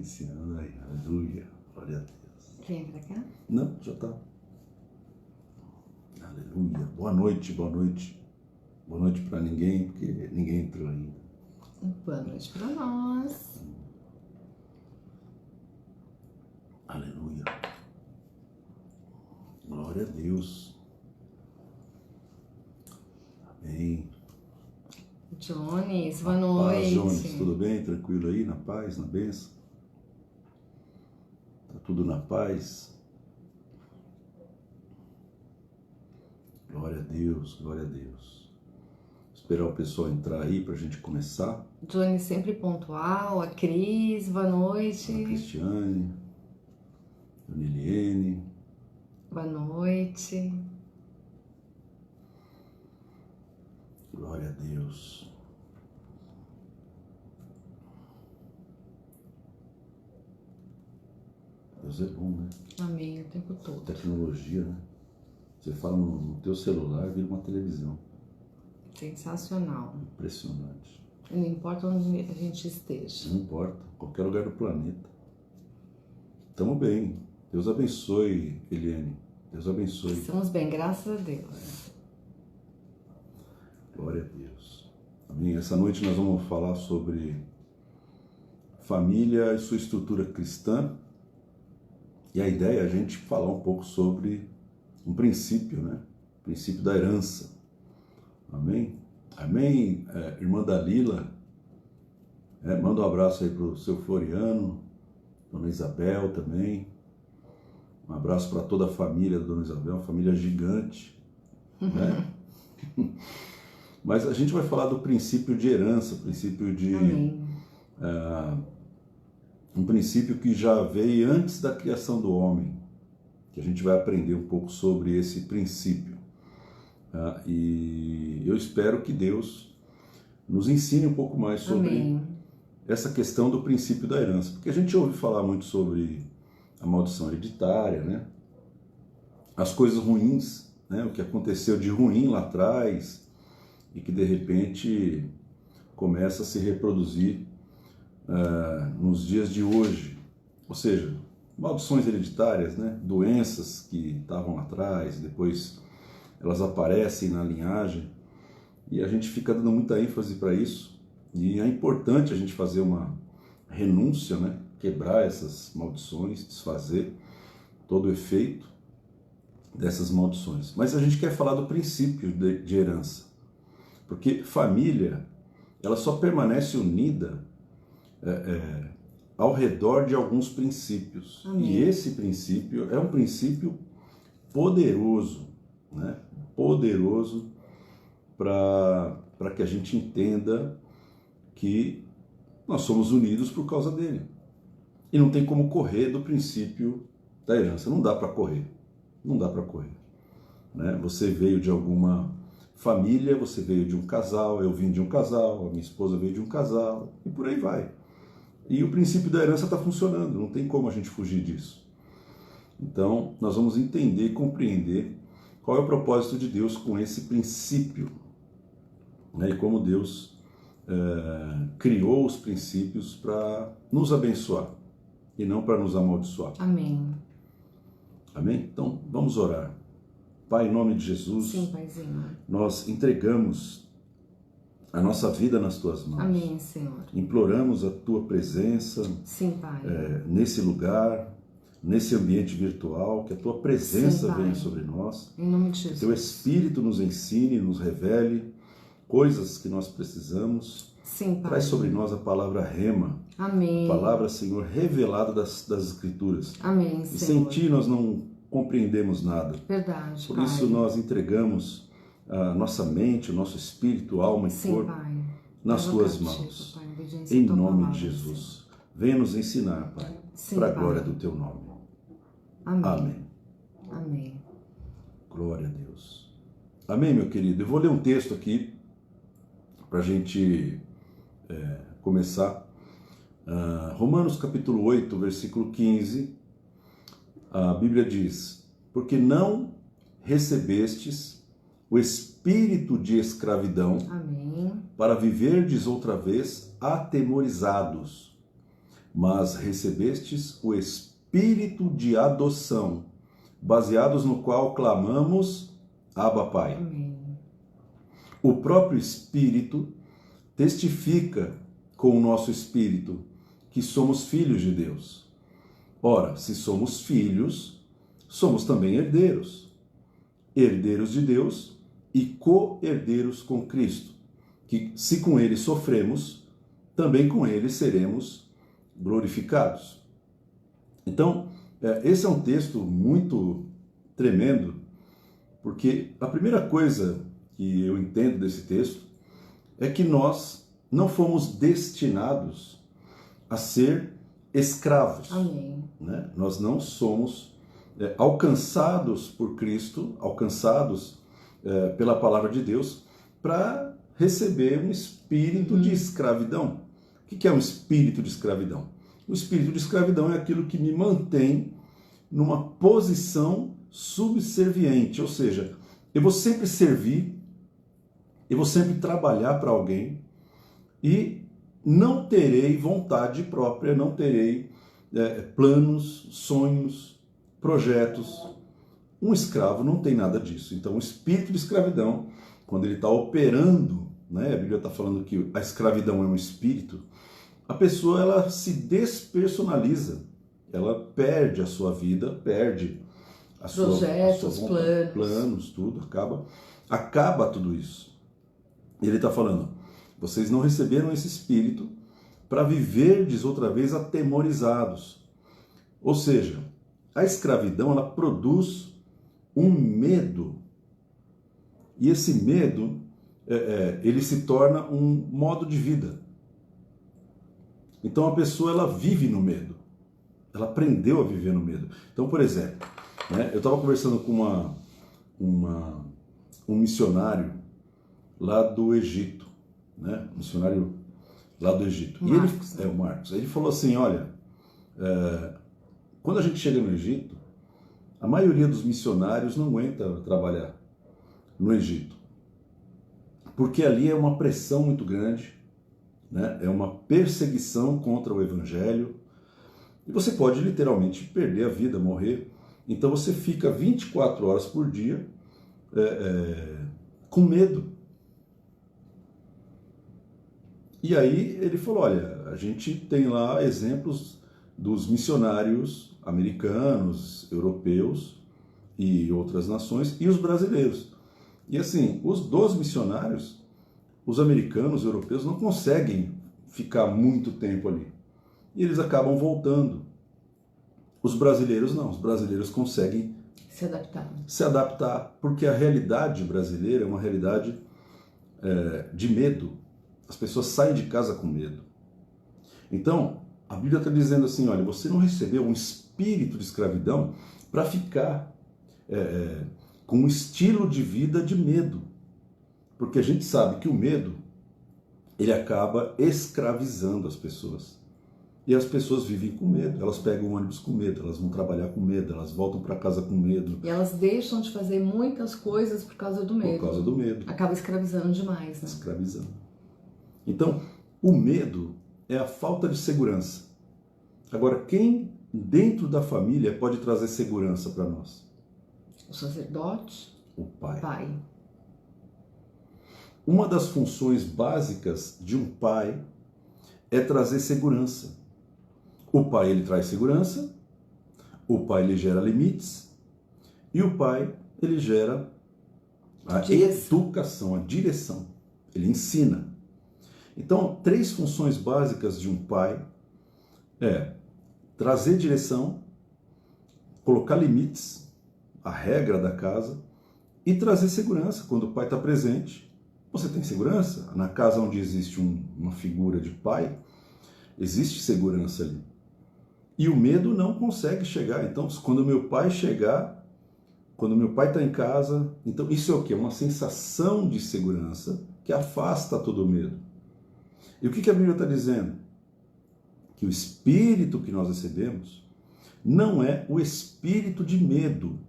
Iniciando aí, aleluia, glória a Deus. Vem pra cá. Não, já tá. Aleluia, boa noite, boa noite. Boa noite para ninguém, porque ninguém entrou ainda. Boa noite pra nós. Aleluia. Glória a Deus. Amém. Jones, boa Paz, noite. Jones, tudo bem? Tranquilo aí? Na paz, na bênção? Tá tudo na paz? Glória a Deus, glória a Deus. Esperar o pessoal entrar aí pra gente começar. Jones sempre pontual, a Cris, boa noite. A Cristiane, a Niliene. Boa noite. Glória a Deus. Deus é bom, né? Amém o tempo todo. Tecnologia, né? Você fala no teu celular, vira uma televisão. Sensacional. Impressionante. Não importa onde a gente esteja. Não importa, qualquer lugar do planeta. Tamo bem. Deus abençoe, Eliane. Deus abençoe. Estamos bem, graças a Deus. Glória a Deus. Amém. Essa noite nós vamos falar sobre família e sua estrutura cristã. E a ideia é a gente falar um pouco sobre um princípio, né? O princípio da herança. Amém? Amém, irmã Dalila. Manda um abraço aí pro seu Floriano, Dona Isabel também. Um abraço para toda a família da Dona Isabel, uma família gigante, né? Mas a gente vai falar do princípio de herança, princípio de um princípio que já veio antes da criação do homem, que a gente vai aprender um pouco sobre esse princípio. E eu espero que Deus nos ensine um pouco mais sobre essa questão do princípio da herança, porque a gente ouve falar muito sobre a maldição hereditária, né? As coisas ruins, né? O que aconteceu de ruim lá atrás e que de repente começa a se reproduzir nos dias de hoje. Ou seja, maldições hereditárias, né? Doenças que estavam lá atrás, depois elas aparecem na linhagem e a gente fica dando muita ênfase para isso. E é importante a gente fazer uma renúncia, né? Quebrar essas maldições, desfazer todo o efeito dessas maldições. Mas a gente quer falar do princípio de herança, porque família, ela só permanece unida ao redor de alguns princípios. Amém. E esse princípio é um princípio poderoso, né? Poderoso para que a gente entenda que nós somos unidos por causa dele. E não tem como correr do princípio da herança. Não dá para correr. Não dá para correr, né? Você veio de alguma família, você veio de um casal, eu vim de um casal, a minha esposa veio de um casal, e por aí vai. E o princípio da herança está funcionando, não tem como a gente fugir disso. Então, nós vamos entender e compreender qual é o propósito de Deus com esse princípio, né? E como Deus criou os princípios para nos abençoar e não para nos amaldiçoar. Amém. Amém? Então, vamos orar. Pai, em nome de Jesus, Sim, Paizinho. nós entregamos a nossa vida nas Tuas mãos. Amém, Senhor. Imploramos a Tua presença Sim, Pai. nesse lugar, nesse ambiente virtual, que a Tua presença Sim, Pai. venha sobre nós, Em nome de que Jesus. Teu Espírito nos ensine, nos revele coisas que nós precisamos. Sim, Pai. Traz sobre nós a palavra rema, Amém. palavra, Senhor, revelada das Escrituras. Amém, E Senhor. sem Ti nós não compreendemos nada. Verdade, Por Pai. isso nós entregamos a nossa mente, o nosso espírito, alma e Sim, corpo Pai. nas Leva Tuas cativo, mãos. Pai, a obediência Em à Tua nome palavra, de Jesus. Venha nos ensinar, Pai, Sim, para a Pai. glória do Teu nome. Amém. Amém. Amém. Glória a Deus. Amém, meu querido. Eu vou ler um texto aqui para a gente começar. Romanos capítulo 8, versículo 15. A Bíblia diz: porque não recebestes o espírito de escravidão Amém. para viverdes outra vez atemorizados, mas recebestes o Espírito de adoção, baseados no qual clamamos, Abba, Pai. Amém. O próprio Espírito testifica com o nosso espírito que somos filhos de Deus. Ora, se somos filhos, somos também herdeiros. Herdeiros de Deus e co-herdeiros com Cristo, que se com ele sofremos, também com ele seremos glorificados. Então, esse é um texto muito tremendo, porque a primeira coisa que eu entendo desse texto é que nós não fomos destinados a ser escravos. Amém. Né? Nós não somos alcançados por Cristo, alcançados pela palavra de Deus, para receber um espírito de escravidão. O que é um espírito de escravidão? O espírito de escravidão é aquilo que me mantém numa posição subserviente, ou seja, eu vou sempre servir, eu vou sempre trabalhar para alguém e não terei vontade própria, não terei planos, sonhos, projetos. Um escravo não tem nada disso. Então, o espírito de escravidão, quando ele está operando, né, a Bíblia está falando que a escravidão é um espírito, a pessoa ela se despersonaliza, ela perde a sua vida, perde a projetos, sua vontade, planos, tudo, acaba tudo isso. E ele está falando, vocês não receberam esse espírito para viverdes outra vez atemorizados. Ou seja, a escravidão ela produz um medo. E esse medo, ele se torna um modo de vida. Então a pessoa ela vive no medo. Ela aprendeu a viver no medo. Então, por exemplo, né, eu estava conversando com um missionário lá do Egito, né? Um missionário lá do Egito. Marcos. E ele, o Marcos. Ele falou assim, olha, quando a gente chega no Egito, a maioria dos missionários não aguenta trabalhar no Egito, porque ali é uma pressão muito grande, né? É uma perseguição contra o Evangelho, e você pode literalmente perder a vida, morrer. Então você fica 24 horas por dia com medo. E aí ele falou, olha, a gente tem lá exemplos dos missionários americanos, europeus e outras nações, e os brasileiros. E assim, dos missionários, os americanos, os europeus não conseguem ficar muito tempo ali. E eles acabam voltando. Os brasileiros não, os brasileiros conseguem se adaptar, porque a realidade brasileira é uma realidade de medo. As pessoas saem de casa com medo. Então, a Bíblia está dizendo assim, olha, você não recebeu um espírito de escravidão para ficar com um estilo de vida de medo. Porque a gente sabe que o medo, ele acaba escravizando as pessoas. E as pessoas vivem com medo, elas pegam o ônibus com medo, elas vão trabalhar com medo, elas voltam para casa com medo. E elas deixam de fazer muitas coisas por causa do medo. Por causa do medo. Acaba escravizando demais, né? Escravizando. Então, o medo é a falta de segurança. Agora, quem dentro da família pode trazer segurança para nós? O sacerdote. O pai. Pai. Uma das funções básicas de um pai é trazer segurança. O pai, ele traz segurança, o pai, ele gera limites, e o pai, ele gera a educação, a direção. Ele ensina. Então, 3 funções básicas de um pai é trazer direção, colocar limites, a regra da casa, e trazer segurança. Quando o pai está presente, você tem segurança. Na casa onde existe uma figura de pai, existe segurança ali. E o medo não consegue chegar. Então, quando meu pai chegar, quando meu pai está em casa, então isso é o quê? Uma sensação de segurança que afasta todo o medo. E o que a Bíblia está dizendo? Que o espírito que nós recebemos não é o espírito de medo,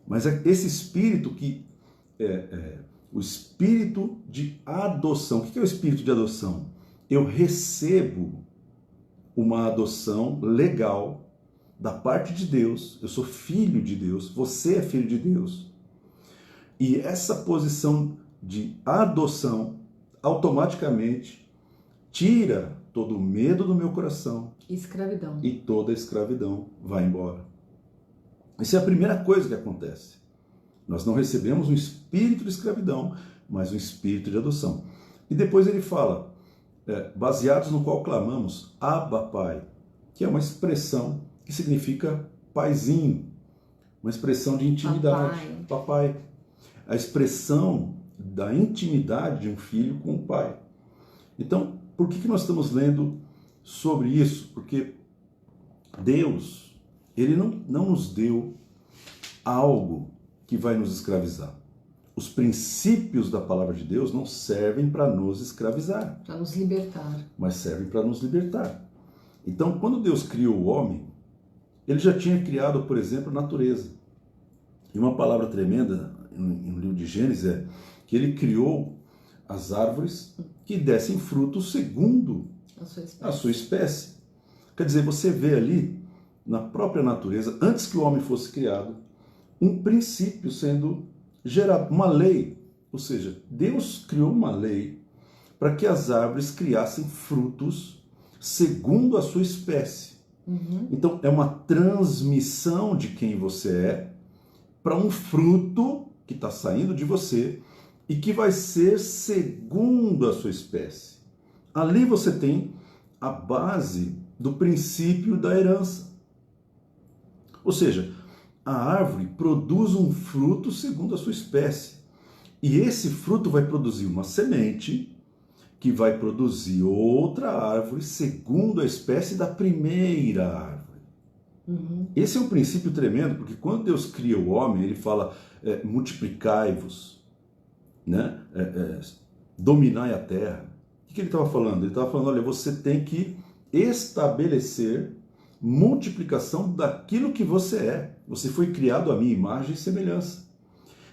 mas é esse espírito que o espírito de adoção. O que é o espírito de adoção? Eu recebo uma adoção legal da parte de Deus. Eu sou filho de Deus, você é filho de Deus. E essa posição de adoção automaticamente tira todo o medo do meu coração. Escravidão. E toda a escravidão vai embora. Essa é a primeira coisa que acontece. Nós não recebemos um espírito de escravidão, mas um espírito de adoção. E depois ele fala, baseados no qual clamamos, Abba, Pai, que é uma expressão que significa paizinho, uma expressão de intimidade. Papai. A expressão da intimidade de um filho com o pai. Então, por que nós estamos lendo sobre isso? Porque Deus, Ele não nos deu algo que vai nos escravizar. Os princípios da palavra de Deus não servem para nos escravizar. Para nos libertar. Mas servem para nos libertar. Então, quando Deus criou o homem, Ele já tinha criado, por exemplo, a natureza. E uma palavra tremenda no livro de Gênesis é que Ele criou as árvores que dessem frutos segundo a sua espécie. Quer dizer, você vê ali, na própria natureza, antes que o homem fosse criado, um princípio sendo gerado, uma lei. Ou seja, Deus criou uma lei para que as árvores criassem frutos segundo a sua espécie. Então, é uma transmissão de quem você é para um fruto que está saindo de você e que vai ser segundo a sua espécie. Ali você tem a base do princípio da herança. Ou seja, a árvore produz um fruto segundo a sua espécie. E esse fruto vai produzir uma semente que vai produzir outra árvore segundo a espécie da primeira árvore. Esse é um princípio tremendo, porque quando Deus cria o homem, Ele fala, multiplicai-vos, né? Dominai a terra. O que Ele estava falando? Ele estava falando, olha, você tem que estabelecer multiplicação daquilo que você é. Você foi criado à minha imagem e semelhança.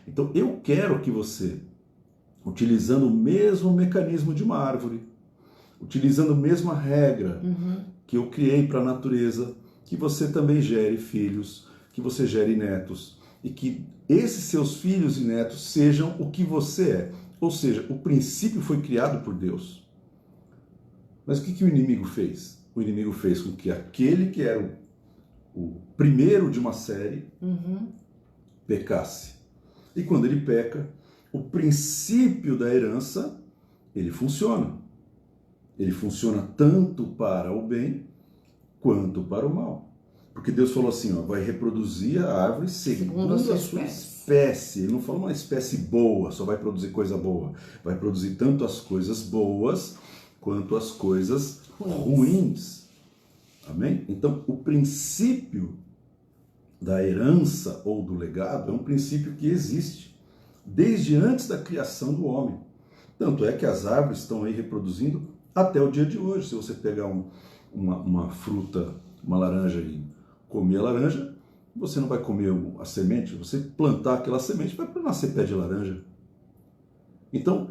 Então, eu quero que você, utilizando o mesmo mecanismo de uma árvore, utilizando a mesma regra que eu criei para a natureza, que você também gere filhos, que você gere netos, e que esses seus filhos e netos sejam o que você é. Ou seja, o princípio foi criado por Deus. Mas o que o inimigo fez? O inimigo fez com que aquele que era o primeiro de uma série pecasse. E quando ele peca, o princípio da herança, ele funciona. Ele funciona tanto para o bem quanto para o mal. Porque Deus falou assim, ó, vai reproduzir a árvore segundo a sua espécie. Ele não falou uma espécie boa, só vai produzir coisa boa. Vai produzir tanto as coisas boas quanto as coisas ruins. Amém? Então, o princípio da herança ou do legado é um princípio que existe desde antes da criação do homem. Tanto é que as árvores estão aí reproduzindo até o dia de hoje. Se você pegar uma fruta, uma laranja e comer a laranja, você não vai comer a semente, você plantar aquela semente vai nascer pé de laranja. Então,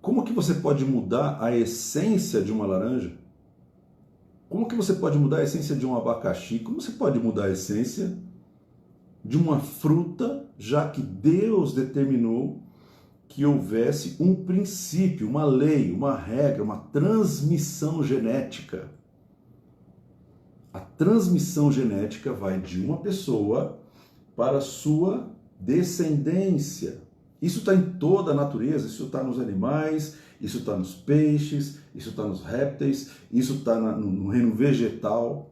como que você pode mudar a essência de uma laranja? Como que você pode mudar a essência de um abacaxi? Como você pode mudar a essência de uma fruta, já que Deus determinou que houvesse um princípio, uma lei, uma regra, uma transmissão genética? A transmissão genética vai de uma pessoa para a sua descendência. Isso está em toda a natureza, isso está nos animais, isso está nos peixes, isso está nos répteis, isso está no reino vegetal.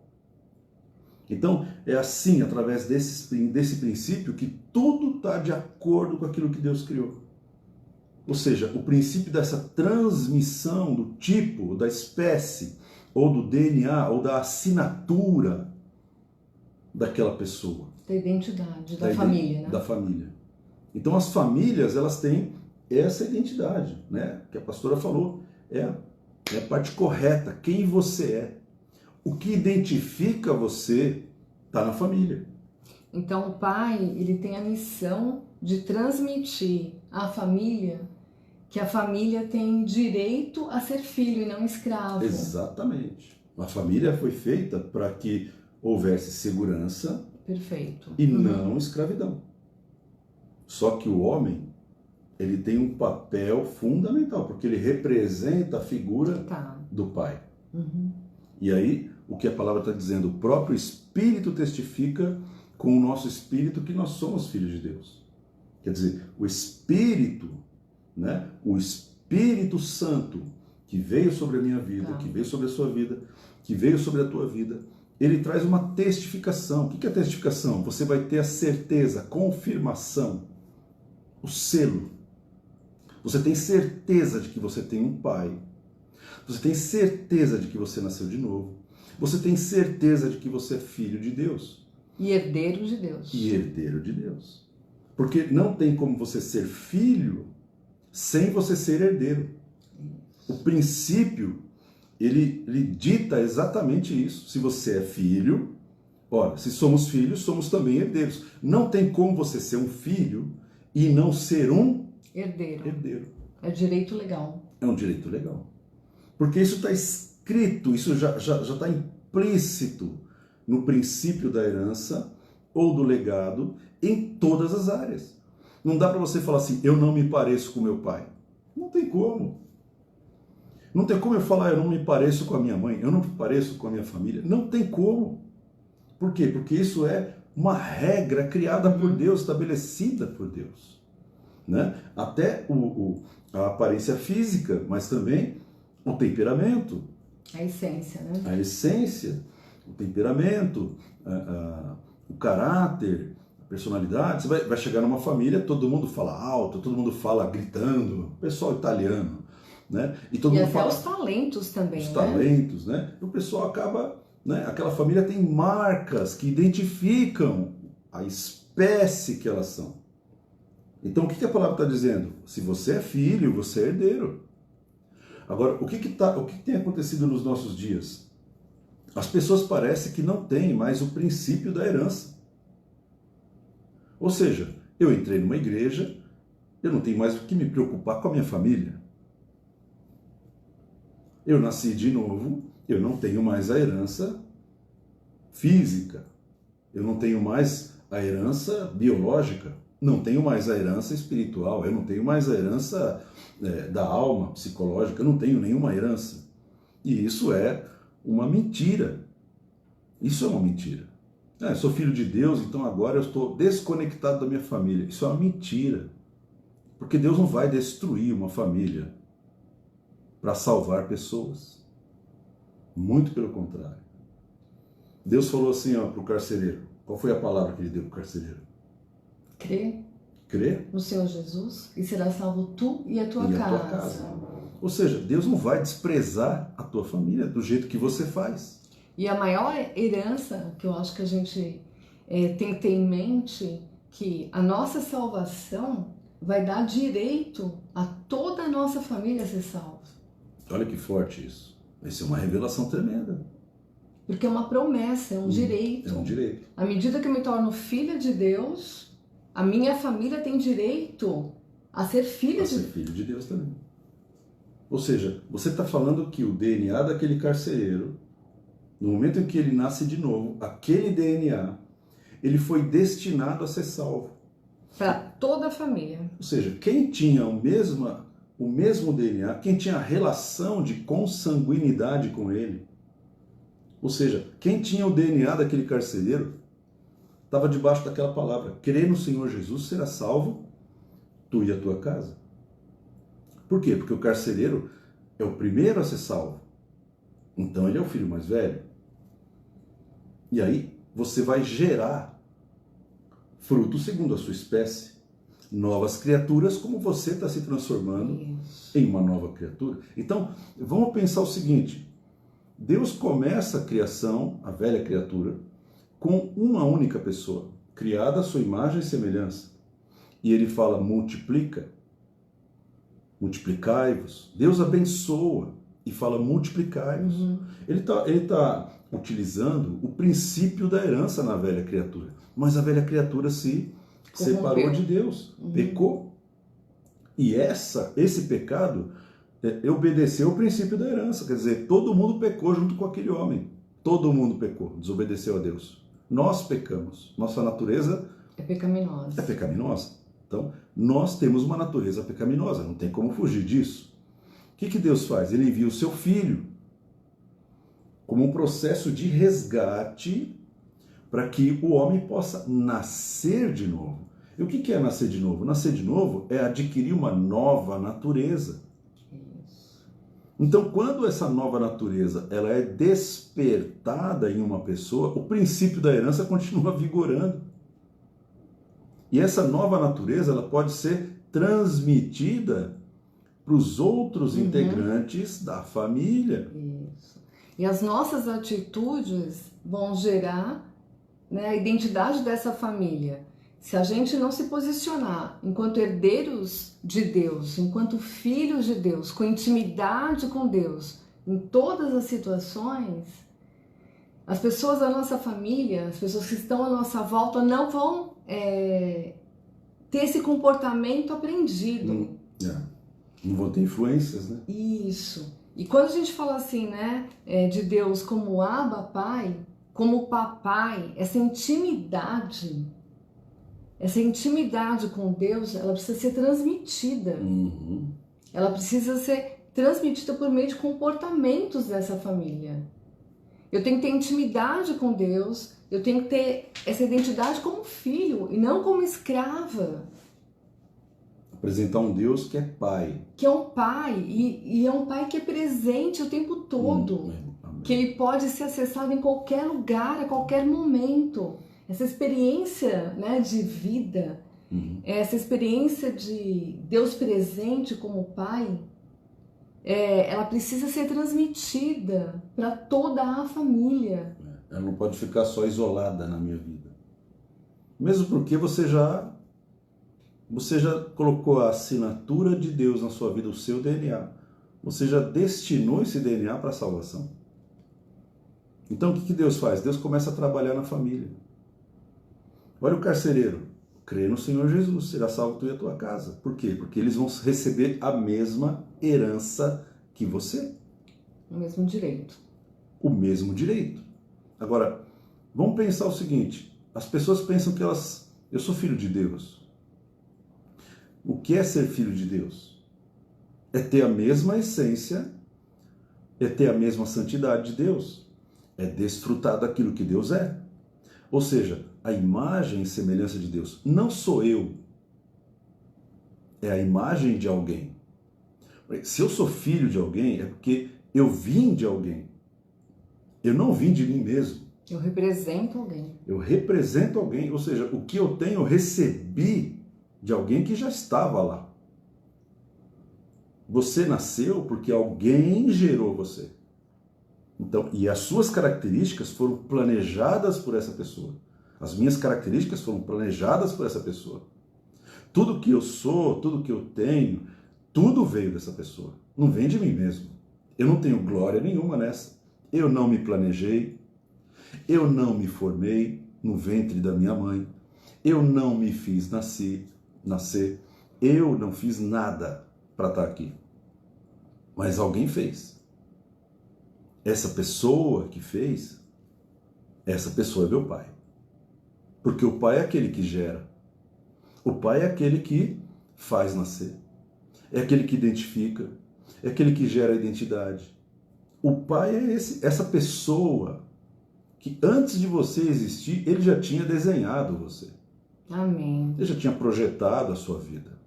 Então, é assim, através desse princípio, que tudo está de acordo com aquilo que Deus criou. Ou seja, o princípio dessa transmissão do tipo, da espécie, ou do DNA, ou da assinatura daquela pessoa. Da identidade, da família, né? Da família. Então, as famílias, elas têm essa identidade, né? Que a pastora falou, é a parte correta, quem você é. O que identifica você está na família. Então, o pai, ele tem a missão de transmitir à família que a família tem direito a ser filho e não escravo. Exatamente. A família foi feita para que houvesse segurança. Perfeito. E não escravidão. Só que o homem, ele tem um papel fundamental, porque ele representa a figura do pai. E aí, o que a palavra está dizendo? O próprio Espírito testifica com o nosso espírito que nós somos filhos de Deus. Quer dizer, o Espírito, né? O Espírito Santo, que veio sobre a minha vida, que veio sobre a sua vida, que veio sobre a tua vida, ele traz uma testificação. O que é testificação? Você vai ter a certeza, a confirmação, o selo. Você tem certeza de que você tem um pai. Você tem certeza de que você nasceu de novo. Você tem certeza de que você é filho de Deus. E herdeiro de Deus. E herdeiro de Deus. Porque não tem como você ser filho sem você ser herdeiro. O princípio, ele dita exatamente isso. Se você é filho, ora, se somos filhos, somos também herdeiros. Não tem como você ser um filho e não ser um herdeiro. É direito legal. É um direito legal. Porque isso está escrito, isso já está implícito no princípio da herança ou do legado em todas as áreas. Não dá para você falar assim, eu não me pareço com meu pai. Não tem como. Não tem como eu falar, eu não me pareço com a minha mãe, eu não me pareço com a minha família. Não tem como. Por quê? Porque isso é uma regra criada por Deus, estabelecida por Deus. Né? Até a aparência física, mas também o temperamento. A essência, né? A essência, o temperamento, o caráter, a personalidade. Você vai chegar numa família, todo mundo fala alto, todo mundo fala gritando, pessoal italiano. Né? E até fala, os talentos também. Os talentos, né? E o pessoal acaba, né? Aquela família tem marcas que identificam a espécie que elas são. Então o que a palavra está dizendo? Se você é filho, você é herdeiro. Agora, o que tem acontecido nos nossos dias? As pessoas parecem que não têm mais o princípio da herança. Ou seja, eu entrei numa igreja, eu não tenho mais o que me preocupar com a minha família. Eu nasci de novo, eu não tenho mais a herança física, eu não tenho mais a herança biológica, não tenho mais a herança espiritual, eu não tenho mais a herança da alma psicológica, eu não tenho nenhuma herança. E isso é uma mentira. Isso é uma mentira. Eu sou filho de Deus, então agora eu estou desconectado da minha família. Isso é uma mentira. Porque Deus não vai destruir uma família para salvar pessoas. Muito pelo contrário. Deus falou assim para o carcereiro. Qual foi a palavra que ele deu para o carcereiro? Crê no Senhor Jesus e será salvo tu e a tua casa. Ou seja, Deus não vai desprezar a tua família do jeito que você faz. E a maior herança que eu acho que a gente tem que ter em mente, que a nossa salvação vai dar direito a toda a nossa família ser salva. Olha que forte isso. Isso é uma revelação tremenda. Porque é uma promessa, é um direito. É um direito. À medida que eu me torno filha de Deus, a minha família tem direito a ser filha de Deus. A ser filho de Deus também. Ou seja, você está falando que o DNA daquele carcereiro, no momento em que ele nasce de novo, aquele DNA, ele foi destinado a ser salvo. Para toda a família. Ou seja, quem tinha o mesmo DNA, quem tinha a relação de consanguinidade com ele, ou seja, quem tinha o DNA daquele carcereiro, estava debaixo daquela palavra: crê no Senhor Jesus, será salvo, tu e a tua casa. Por quê? Porque o carcereiro é o primeiro a ser salvo. Então ele é o filho mais velho. E aí você vai gerar fruto segundo a sua espécie. Novas criaturas, como você está se transformando em uma nova criatura. Então, vamos pensar o seguinte. Deus começa a criação, a velha criatura, com uma única pessoa, criada à sua imagem e semelhança. E ele fala, multiplicai-vos. Deus abençoa e fala, multiplicai-vos. Ele tá utilizando o princípio da herança na velha criatura. Mas a velha criatura se separou de Deus, pecou. E esse pecado obedeceu o princípio da herança. Quer dizer, todo mundo pecou junto com aquele homem. Todo mundo pecou, desobedeceu a Deus. Nós pecamos. Nossa natureza é pecaminosa. É pecaminosa. Então, nós temos uma natureza pecaminosa, não tem como fugir disso. O que Deus faz? Ele envia o seu filho como um processo de resgate para que o homem possa nascer de novo. E o que é nascer de novo? Nascer de novo é adquirir uma nova natureza. Então, quando essa nova natureza ela é despertada em uma pessoa, o princípio da herança continua vigorando. E essa nova natureza ela pode ser transmitida para os outros integrantes da família. Isso. E as nossas atitudes vão gerar, né, a identidade dessa família. Se a gente não se posicionar enquanto herdeiros de Deus, enquanto filhos de Deus, com intimidade com Deus, em todas as situações, as pessoas da nossa família, as pessoas que estão à nossa volta não vão ter esse comportamento aprendido. Não vão ter influências, né? Isso. E quando a gente fala assim, né, de Deus como Abba, Pai, como papai, essa intimidade com Deus, ela precisa ser transmitida. Ela precisa ser transmitida por meio de comportamentos dessa família. Eu tenho que ter intimidade com Deus, eu tenho que ter essa identidade como filho e não como escrava. Apresentar um Deus que é pai. Que é um pai, e é um pai que é presente o tempo todo. Que ele pode ser acessado em qualquer lugar, a qualquer momento. Essa experiência, né, de vida, essa experiência de Deus presente como pai, ela precisa ser transmitida para toda a família. Ela não pode ficar só isolada na minha vida. Mesmo porque você já colocou a assinatura de Deus na sua vida, o seu DNA. Você já destinou esse DNA para a salvação. Então o que Deus faz? Deus começa a trabalhar na família. Olha o carcereiro. Crê no Senhor Jesus, será salvo tu e a tua casa. Por quê? Porque eles vão receber a mesma herança que você. O mesmo direito. O mesmo direito. Agora, vamos pensar o seguinte. As pessoas pensam que eu sou filho de Deus. O que é ser filho de Deus? É ter a mesma essência, é ter a mesma santidade de Deus, é desfrutar daquilo que Deus é. Ou seja, a imagem e semelhança de Deus. Não sou eu, é a imagem de alguém. Se eu sou filho de alguém, é porque eu vim de alguém. Eu não vim de mim mesmo. Eu represento alguém. Eu represento alguém, ou seja, o que eu tenho eu recebi de alguém que já estava lá. Você nasceu porque alguém gerou você. Então, e as suas características foram planejadas por essa pessoa. As minhas características foram planejadas por essa pessoa. Tudo que eu sou, tudo que eu tenho, tudo veio dessa pessoa. Não vem de mim mesmo. Eu não tenho glória nenhuma nessa. Eu não me planejei. Eu não me formei no ventre da minha mãe. Eu não me fiz nascer. Eu não fiz nada para estar aqui. Mas alguém fez. Essa pessoa que fez, essa pessoa é meu pai. Porque o pai é aquele que gera. O pai é aquele que faz nascer. É aquele que identifica. É aquele que gera a identidade. O pai é essa pessoa que antes de você existir, ele já tinha desenhado você. Amém. Ele já tinha projetado a sua vida.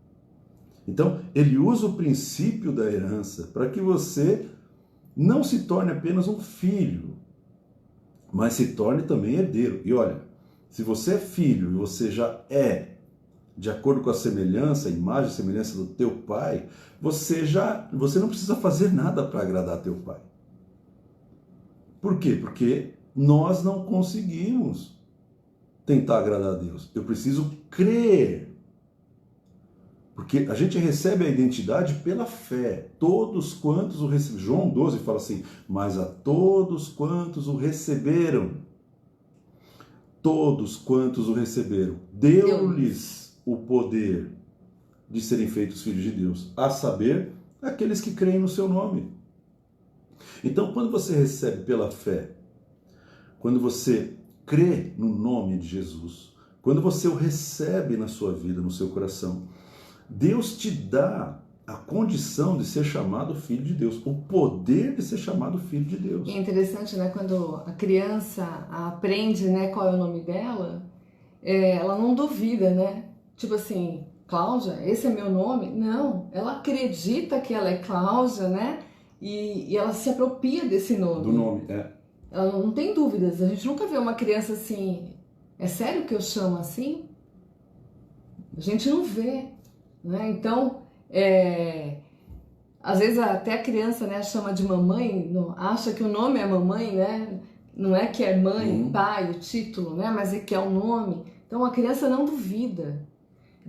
Então, ele usa o princípio da herança para que você não se torne apenas um filho, mas se torne também herdeiro. E olha, se você é filho e você já é, de acordo com a semelhança, a imagem e semelhança do teu pai, você não precisa fazer nada para agradar teu pai. Por quê? Porque nós não conseguimos tentar agradar a Deus. Eu preciso crer. Porque a gente recebe a identidade pela fé. Todos quantos o receberam. João 12 fala assim, mas a todos quantos o receberam, todos quantos o receberam, deu-lhes o poder de serem feitos filhos de Deus, a saber, Aqueles que creem no seu nome. Então, quando você recebe pela fé, quando você crê no nome de Jesus, quando você o recebe na sua vida, no seu coração, Deus te dá a condição de ser chamado filho de Deus, o poder de ser chamado filho de Deus. É interessante, né? Quando a criança aprende, né, qual é o nome dela, ela não duvida, né? Tipo assim, Cláudia, esse é meu nome? Não, ela acredita que ela é Cláudia, né? E ela se apropria desse nome. Do nome, Ela não tem dúvidas. A gente nunca vê uma criança assim, é sério que eu chamo assim? A gente não vê, né? Então, às vezes até a criança, né, chama de mamãe, acha que o nome é mamãe, né? Não é que é mãe, pai, o título, né? Mas é que é o nome. Então a criança não duvida.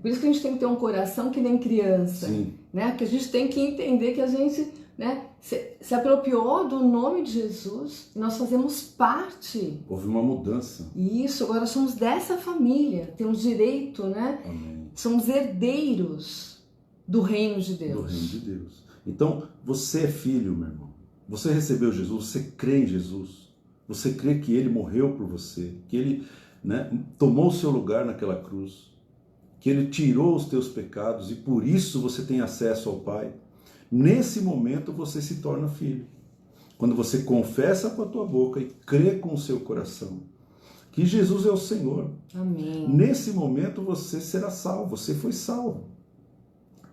Por isso que a gente tem que ter um coração que nem criança, né? Que a gente tem que entender que a gente, né, se apropriou do nome de Jesus, nós fazemos parte. Houve uma mudança. Isso, agora somos dessa família, temos direito, né? Amém. Somos herdeiros do reino de Deus. Do reino de Deus. Então, você é filho, meu irmão. Você recebeu Jesus, você crê em Jesus. Você crê que Ele morreu por você, que Ele, né, tomou o seu lugar naquela cruz, que Ele tirou os teus pecados e por isso você tem acesso ao Pai. Nesse momento você se torna filho. Quando você confessa com a tua boca e crê com o seu coração que Jesus é o Senhor. Amém. Nesse momento você será salvo, você foi salvo.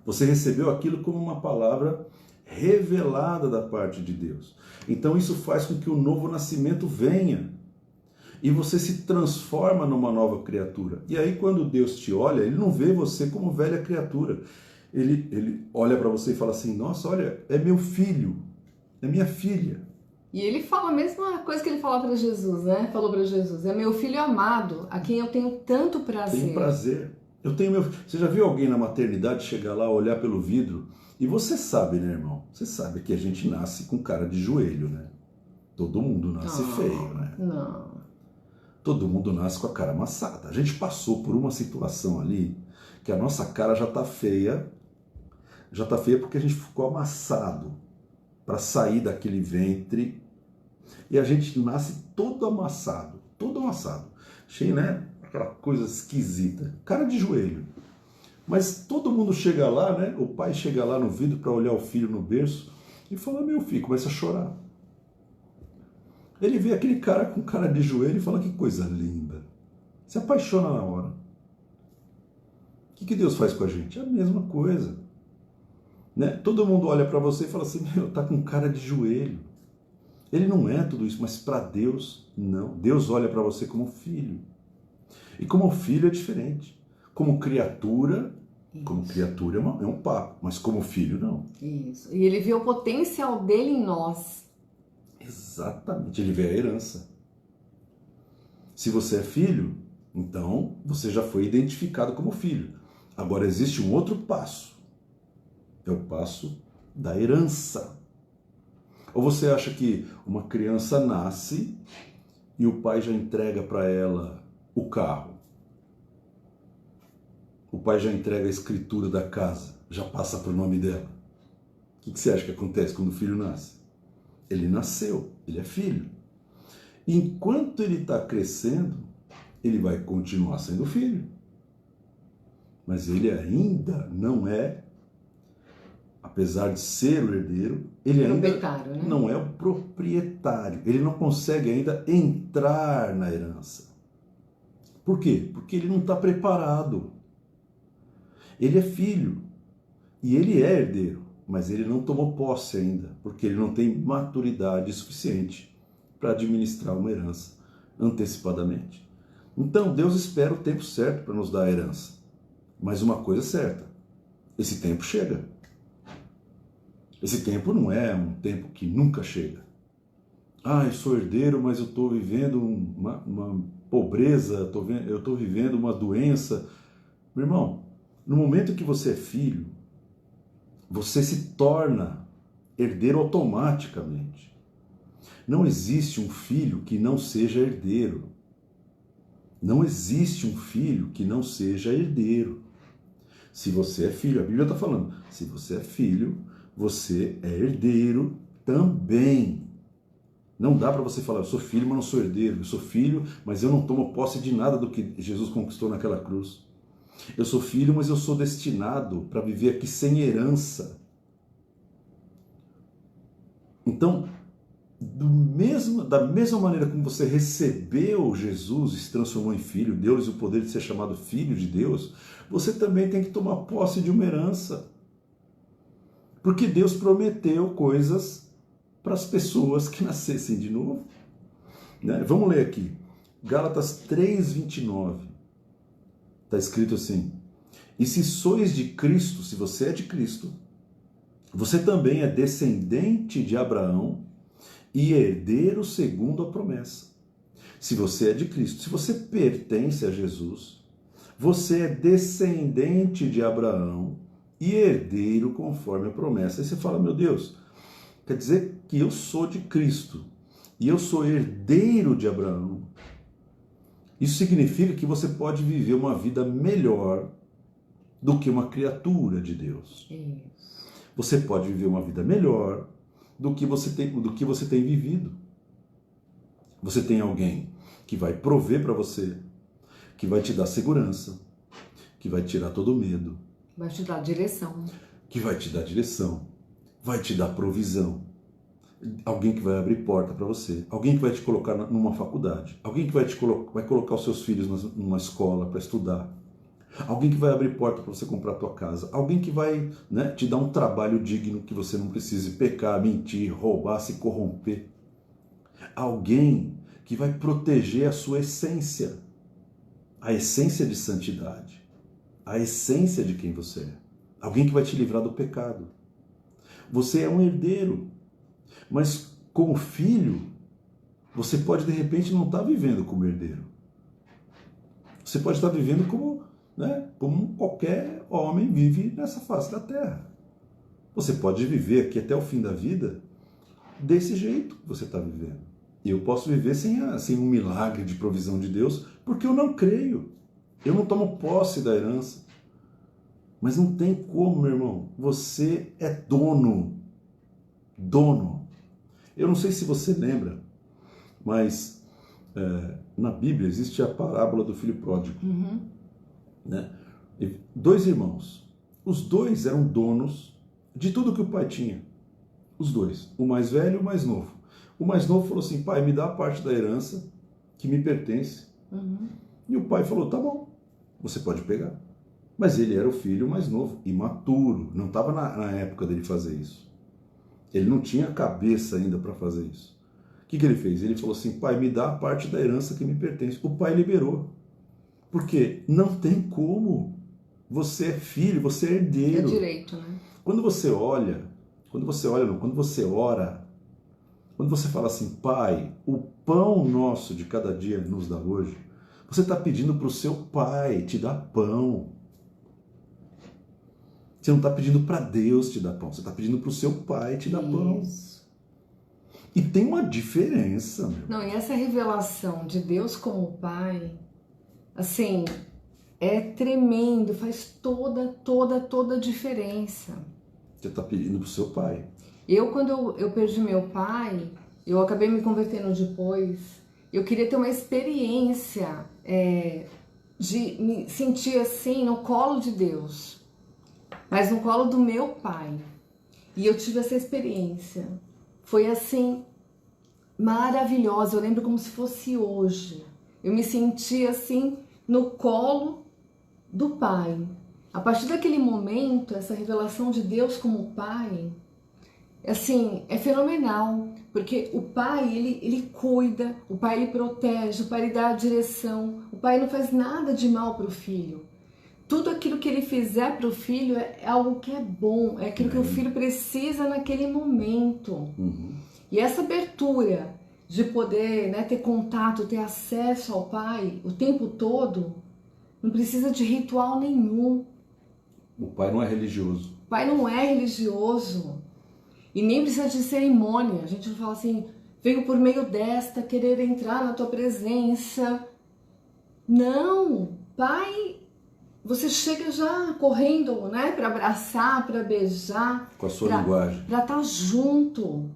Você recebeu aquilo como uma palavra revelada da parte de Deus. Então isso faz com que o novo nascimento venha. E você se transforma numa nova criatura. E aí quando Deus te olha, Ele não vê você como velha criatura. Ele olha para você e fala assim, nossa, olha, é meu filho, é minha filha. E ele fala a mesma coisa que ele fala para Jesus, né? Falou para Jesus, é meu filho amado, a quem eu tenho tanto prazer. Tenho prazer. Eu tenho meu... Você já viu alguém na maternidade chegar lá, olhar pelo vidro? E você sabe, né, irmão? Você sabe que a gente nasce com cara de joelho, né? Todo mundo nasce feio, né? Não. Todo mundo nasce com a cara amassada. A gente passou por uma situação ali que a nossa cara já tá feia. Já tá feia porque a gente ficou amassado para sair daquele ventre. E a gente nasce todo amassado. Cheio, né? Aquela coisa esquisita. Cara de joelho. Mas todo mundo chega lá, né? O pai chega lá no vidro para olhar o filho no berço e fala, meu filho, começa a chorar. Ele vê aquele cara com cara de joelho e fala, que coisa linda. Se apaixona na hora. O que Deus faz com a gente? É a mesma coisa. Né? Todo mundo olha para você e fala assim, meu, tá com cara de joelho. Ele não é tudo isso, mas para Deus, não. Deus olha para você como filho. E como filho é diferente. Como criatura é um papo, mas como filho, não. Isso. E ele vê o potencial dele em nós. Exatamente, ele vê a herança. Se você é filho, então você já foi identificado como filho. Agora existe um outro passo. É o passo da herança. Ou você acha que uma criança nasce e o pai já entrega para ela o carro? O pai já entrega a escritura da casa, já passa para o nome dela. O que você acha que acontece quando o filho nasce? Ele nasceu, ele é filho. Enquanto ele está crescendo, ele vai continuar sendo filho. Mas ele ainda não é, apesar de ser o herdeiro, ele ainda não é o proprietário. Ele não consegue ainda entrar na herança. Por quê? Porque ele não está preparado. Ele é filho e ele é herdeiro, mas ele não tomou posse ainda, porque ele não tem maturidade suficiente para administrar uma herança antecipadamente. Então Deus espera o tempo certo para nos dar a herança. Mas uma coisa é certa, esse tempo chega. Esse tempo não é um tempo que nunca chega. Ah, eu sou herdeiro, mas eu estou vivendo uma pobreza, eu estou vivendo uma doença. Meu irmão, no momento que você é filho, você se torna herdeiro automaticamente. Não existe um filho que não seja herdeiro. Não existe um filho que não seja herdeiro. Se você é filho, a Bíblia está falando, se você é filho, você é herdeiro também. Não dá para você falar, eu sou filho, mas não sou herdeiro. Eu sou filho, mas eu não tomo posse de nada do que Jesus conquistou naquela cruz. Eu sou filho, mas eu sou destinado para viver aqui sem herança. Então, da mesma maneira como você recebeu Jesus e se transformou em filho, Deus e o poder de ser chamado filho de Deus, você também tem que tomar posse de uma herança. Porque Deus prometeu coisas para as pessoas que nascessem de novo. Né? Vamos ler aqui. Gálatas 3:29. Está escrito assim: e se sois de Cristo, se você é de Cristo, você também é descendente de Abraão e herdeiro segundo a promessa. Se você é de Cristo, se você pertence a Jesus, você é descendente de Abraão e herdeiro conforme a promessa. Aí você fala, meu Deus, quer dizer que eu sou de Cristo e eu sou herdeiro de Abraão. Isso significa que você pode viver uma vida melhor do que uma criatura de Deus. Você pode viver uma vida melhor do que você tem vivido. Você tem alguém que vai prover para você, que vai te dar segurança, que vai tirar todo o medo. Vai te dar direção. Que vai te dar direção, vai te dar provisão. Alguém que vai abrir porta para você, alguém que vai te colocar numa faculdade, alguém que vai colocar os seus filhos numa escola para estudar, alguém que vai abrir porta para você comprar a tua casa, alguém que vai, né, te dar um trabalho digno que você não precise pecar, mentir, roubar, se corromper. Alguém que vai proteger a sua essência, a essência de santidade, a essência de quem você é. Alguém que vai te livrar do pecado. Você é um herdeiro, mas como filho, você pode de repente não estar vivendo como herdeiro. Você pode estar vivendo como, né, como qualquer homem vive nessa face da terra. Você pode viver aqui até o fim da vida desse jeito que você está vivendo. Eu posso viver sem um milagre de provisão de Deus, porque eu não creio. Eu não tomo posse da herança. Mas não tem como, meu irmão. Você é dono. Dono. Eu não sei se você lembra, mas na Bíblia existe a parábola do filho pródigo. Né? Dois irmãos. Os dois eram donos de tudo que o pai tinha. Os dois. O mais velho e o mais novo. O mais novo falou assim, pai, me dá a parte da herança que me pertence. E o pai falou, tá bom, você pode pegar. Mas ele era o filho mais novo, imaturo, não estava na época dele fazer isso. Ele não tinha cabeça ainda para fazer isso. O que ele fez? Ele falou assim, pai, me dá a parte da herança que me pertence. O pai liberou. Porque não tem como. Você é filho, você é herdeiro. É direito, né? Quando você ora, quando você fala assim, pai, o pão nosso de cada dia nos dá hoje, você está pedindo para o seu pai te dar pão. Você não está pedindo para Deus te dar pão, você está pedindo para o seu pai te dar pão. E tem uma diferença. Meu. Não, e essa revelação de Deus como pai, assim, é tremendo, faz toda a diferença. Você está pedindo para o seu pai. Quando eu perdi meu pai, eu acabei me convertendo depois, eu queria ter uma experiência de me sentir assim no colo de Deus, mas no colo do meu pai. E eu tive essa experiência. Foi assim, maravilhosa. Eu lembro como se fosse hoje. Eu me senti assim no colo do pai. A partir daquele momento, essa revelação de Deus como pai, assim, é fenomenal, porque o pai, ele cuida, o pai, ele protege, o pai, ele dá a direção, o pai não faz nada de mal para o filho. Tudo aquilo que ele fizer para o filho é algo que é bom, é aquilo que o filho precisa naquele momento. E essa abertura de poder, né, ter contato, ter acesso ao pai o tempo todo, não precisa de ritual nenhum. O pai não é religioso. O pai não é religioso. E nem precisa de cerimônia. A gente não fala assim, venho por meio desta querer entrar na tua presença. Não, pai você chega já correndo, né, para abraçar, para beijar, com a sua linguagem, para estar junto.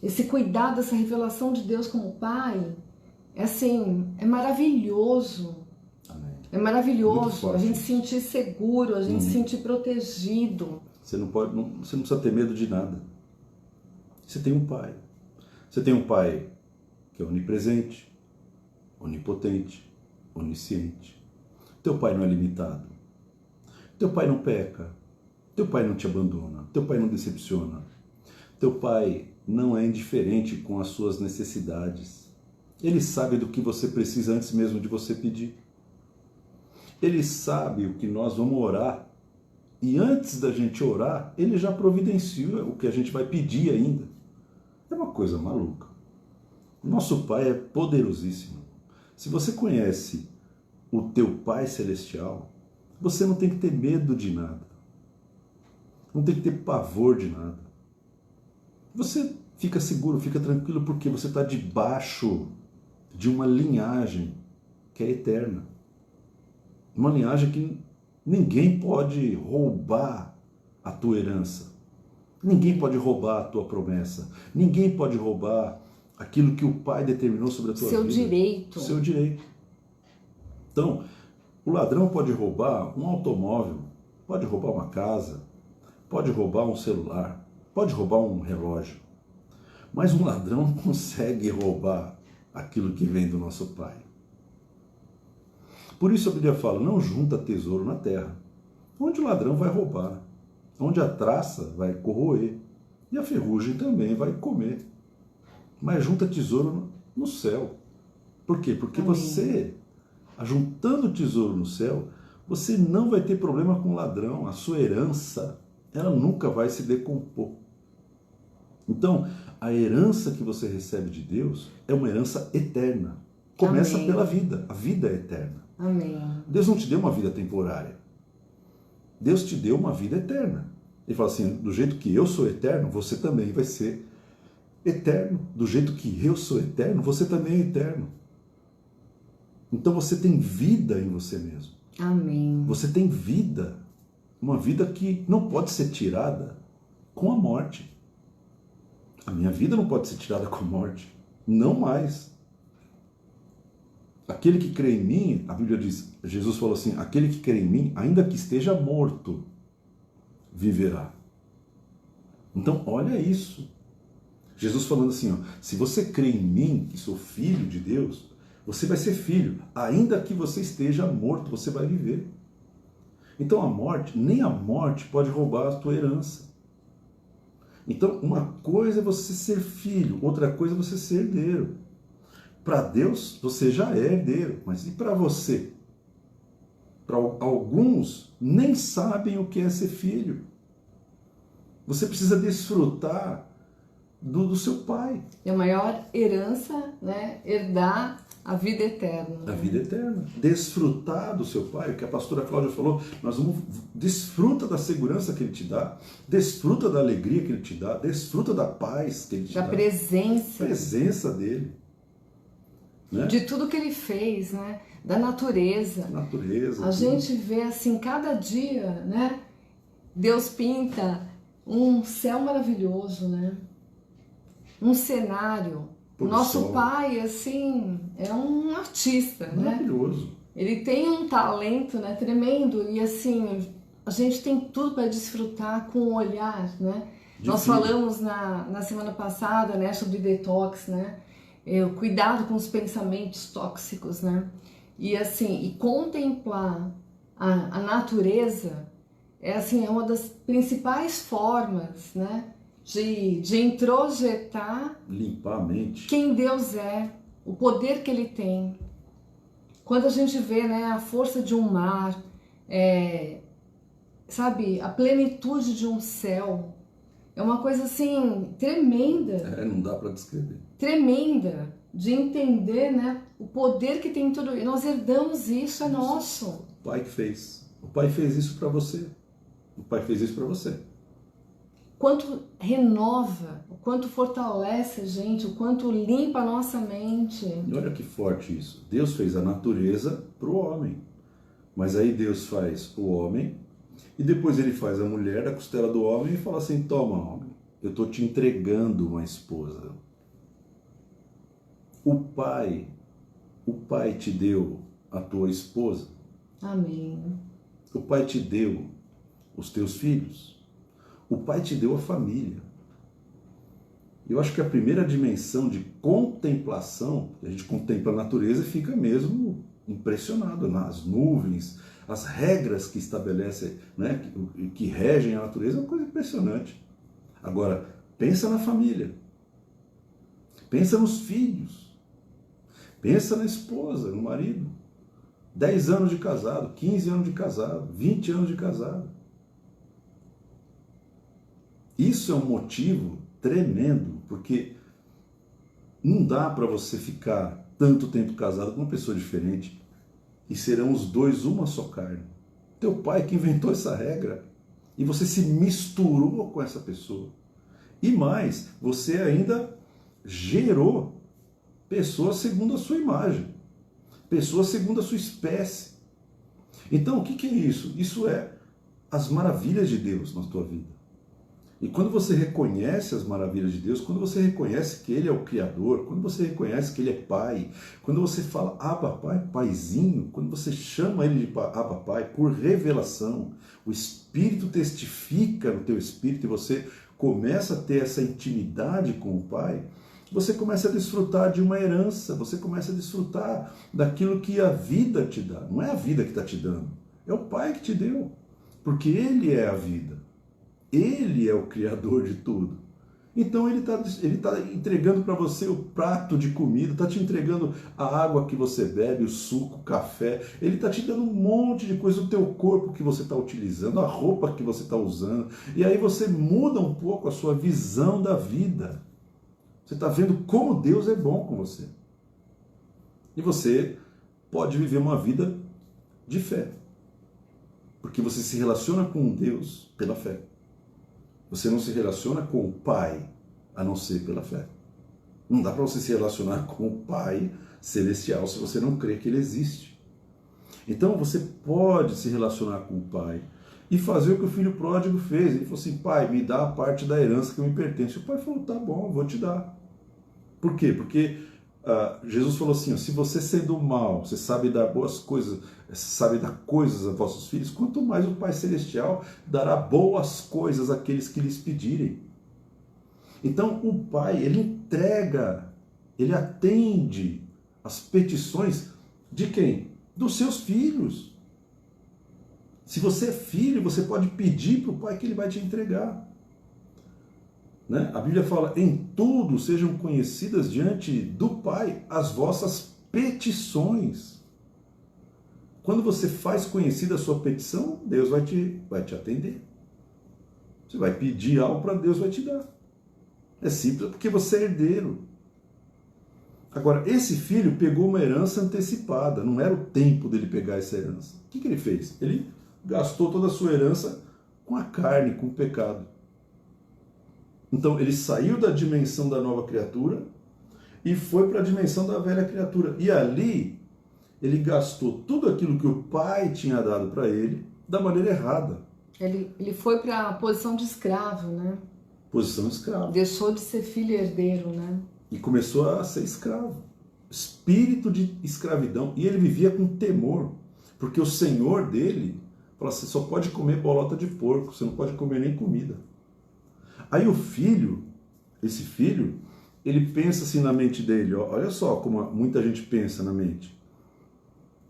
Esse cuidado, essa revelação de Deus como Pai, é assim, é maravilhoso. amém. É maravilhoso Muito forte. a gente se sentir seguro, a gente se sentir protegido. Você não precisa ter medo de nada. Você tem um pai. Você tem um pai que é onipresente, onipotente, onisciente. Teu pai não é limitado. Teu pai não peca. Teu pai não te abandona. Teu pai não decepciona. Teu pai não é indiferente com as suas necessidades. Ele sabe do que você precisa antes mesmo de você pedir. Ele sabe o que nós vamos orar. E antes da gente orar, ele já providencia o que a gente vai pedir ainda. É uma coisa maluca. Nosso Pai é poderosíssimo. Se você conhece o teu Pai Celestial, você não tem que ter medo de nada. Não tem que ter pavor de nada. Você fica seguro, fica tranquilo, porque você está debaixo de uma linhagem que é eterna. Uma linhagem que ninguém pode roubar a tua herança. Ninguém pode roubar a tua promessa. Ninguém pode roubar aquilo que o Pai determinou sobre a tua vida. Seu direito. Seu direito. Então, o ladrão pode roubar um automóvel, pode roubar uma casa, pode roubar um celular, pode roubar um relógio. Mas um ladrão não consegue roubar aquilo que vem do nosso Pai. Por isso a Bíblia fala, não junta tesouro na terra, onde o ladrão vai roubar, onde a traça vai corroer e a ferrugem também vai comer. Mas junta tesouro no céu. Por quê? Porque Amém. você, ajuntando tesouro no céu, você não vai ter problema com o ladrão. A sua herança, ela nunca vai se decompor. Então, a herança que você recebe de Deus é uma herança eterna. Começa Amém. pela vida. A vida é eterna. Amém. Deus não te deu uma vida temporária. Deus te deu uma vida eterna. Ele fala assim, do jeito que eu sou eterno, você também vai ser eterno. Do jeito que eu sou eterno, você também é eterno. Então você tem vida em você mesmo. Amém. Você tem vida. Uma vida que não pode ser tirada com a morte. A minha vida não pode ser tirada com a morte. Não mais. Aquele que crê em mim, a Bíblia diz, Jesus falou assim, aquele que crê em mim, ainda que esteja morto, viverá. Então, olha isso. Jesus falando assim, ó, se você crê em mim, que sou filho de Deus, você vai ser filho. Ainda que você esteja morto, você vai viver. Então a morte, nem a morte pode roubar a tua herança. Então uma coisa é você ser filho, outra coisa é você ser herdeiro. Para Deus, você já é herdeiro, mas e para você? Para alguns, nem sabem o que é ser filho. Você precisa desfrutar do seu pai. É a maior herança, né? Herdar a vida eterna. A vida eterna. Desfrutar do seu pai, o que a pastora Cláudia falou, desfruta da segurança que ele te dá, desfruta da alegria que ele te dá, desfruta da paz que ele te dá. Da presença. Presença dele. Né? De tudo que ele fez, né? Da natureza. Natureza. A gente vê assim, cada dia, né? Deus pinta um céu maravilhoso, né? Um cenário. O nosso pai, assim, é um artista, maravilhoso. Né? Ele tem um talento, né, tremendo, e assim, a gente tem tudo para desfrutar com o olhar, né? Nós falamos na semana passada, né, sobre detox, né? O cuidado com os pensamentos tóxicos, né? E assim, e contemplar a natureza é assim, é uma das principais formas, né? De introjetar, limpar a mente, quem Deus é, o poder que Ele tem. Quando a gente vê, né, a força de um mar, sabe, a plenitude de um céu, é uma coisa assim tremenda. Não dá para descrever. Tremenda de entender, né, o poder que tem em tudo. E nós herdamos isso, é nosso. O Pai que fez. O Pai fez isso para você. O Pai fez isso para você. Quanto renova, o quanto fortalece a gente, o quanto limpa a nossa mente. E olha que forte isso. Deus fez a natureza para o homem. Mas aí Deus faz o homem, e depois ele faz a mulher da costela do homem e fala assim, toma, homem, eu estou te entregando uma esposa. O pai te deu a tua esposa. Amém. O pai te deu os teus filhos. O pai te deu a família. Eu acho que a primeira dimensão de contemplação, a gente contempla a natureza e fica mesmo impressionado nas nuvens, as regras que estabelecem, né, que regem a natureza, é uma coisa impressionante. Agora, pensa na família, pensa nos filhos, pensa na esposa, no marido. 10 anos de casado, 15 anos de casado, 20 anos de casado. Isso é um motivo tremendo, porque não dá para você ficar tanto tempo casado com uma pessoa diferente e serão os dois uma só carne. Teu pai que inventou essa regra e você se misturou com essa pessoa. E mais, você ainda gerou pessoas segundo a sua imagem, pessoas segundo a sua espécie. Então, o que é isso? Isso é as maravilhas de Deus na tua vida. E quando você reconhece as maravilhas de Deus, quando você reconhece que Ele é o Criador, quando você reconhece que Ele é Pai, quando você fala Abba Pai, Paizinho, quando você chama Ele de Abba Pai por revelação, o Espírito testifica no teu espírito e você começa a ter essa intimidade com o Pai, você começa a desfrutar de uma herança, você começa a desfrutar daquilo que a vida te dá. Não é a vida que está te dando, é o Pai que te deu, porque Ele é a vida. Ele é o Criador de tudo. Então ele tá entregando para você o prato de comida, está te entregando a água que você bebe, o suco, o café. Ele está te dando um monte de coisa, o teu corpo que você está utilizando, a roupa que você está usando. E aí você muda um pouco a sua visão da vida. Você está vendo como Deus é bom com você. E você pode viver uma vida de fé. Porque você se relaciona com Deus pela fé. Você não se relaciona com o Pai, a não ser pela fé. Não dá para você se relacionar com o Pai Celestial se você não crê que Ele existe. Então você pode se relacionar com o Pai e fazer o que o filho pródigo fez. Ele falou assim, pai, me dá a parte da herança que me pertence. O pai falou, tá bom, vou te dar. Por quê? Porque Jesus falou assim, ó, se você sendo mal, você sabe dar boas coisas, sabe dar coisas a vossos filhos, quanto mais o Pai Celestial dará boas coisas àqueles que lhes pedirem. Então o Pai, ele entrega, ele atende as petições de quem? Dos seus filhos. Se você é filho, você pode pedir para o Pai que ele vai te entregar. Né? A Bíblia fala, em tudo sejam conhecidas diante do Pai as vossas petições. Quando você faz conhecida a sua petição, Deus vai te atender. Você vai pedir algo para Deus, vai te dar. É simples, porque você é herdeiro. Agora, esse filho pegou uma herança antecipada, não era o tempo dele pegar essa herança. O que ele fez? Ele gastou toda a sua herança com a carne, com o pecado. Então ele saiu da dimensão da nova criatura e foi para a dimensão da velha criatura. E ali ele gastou tudo aquilo que o pai tinha dado para ele da maneira errada. Ele foi para a posição de escravo, né? Posição de escravo. Deixou de ser filho herdeiro, né? E começou a ser escravo. Espírito de escravidão. E ele vivia com temor, porque o senhor dele falou assim, só pode comer bolota de porco, você não pode comer nem comida. Aí o filho, esse filho, ele pensa assim na mente dele, ó, olha só como muita gente pensa na mente.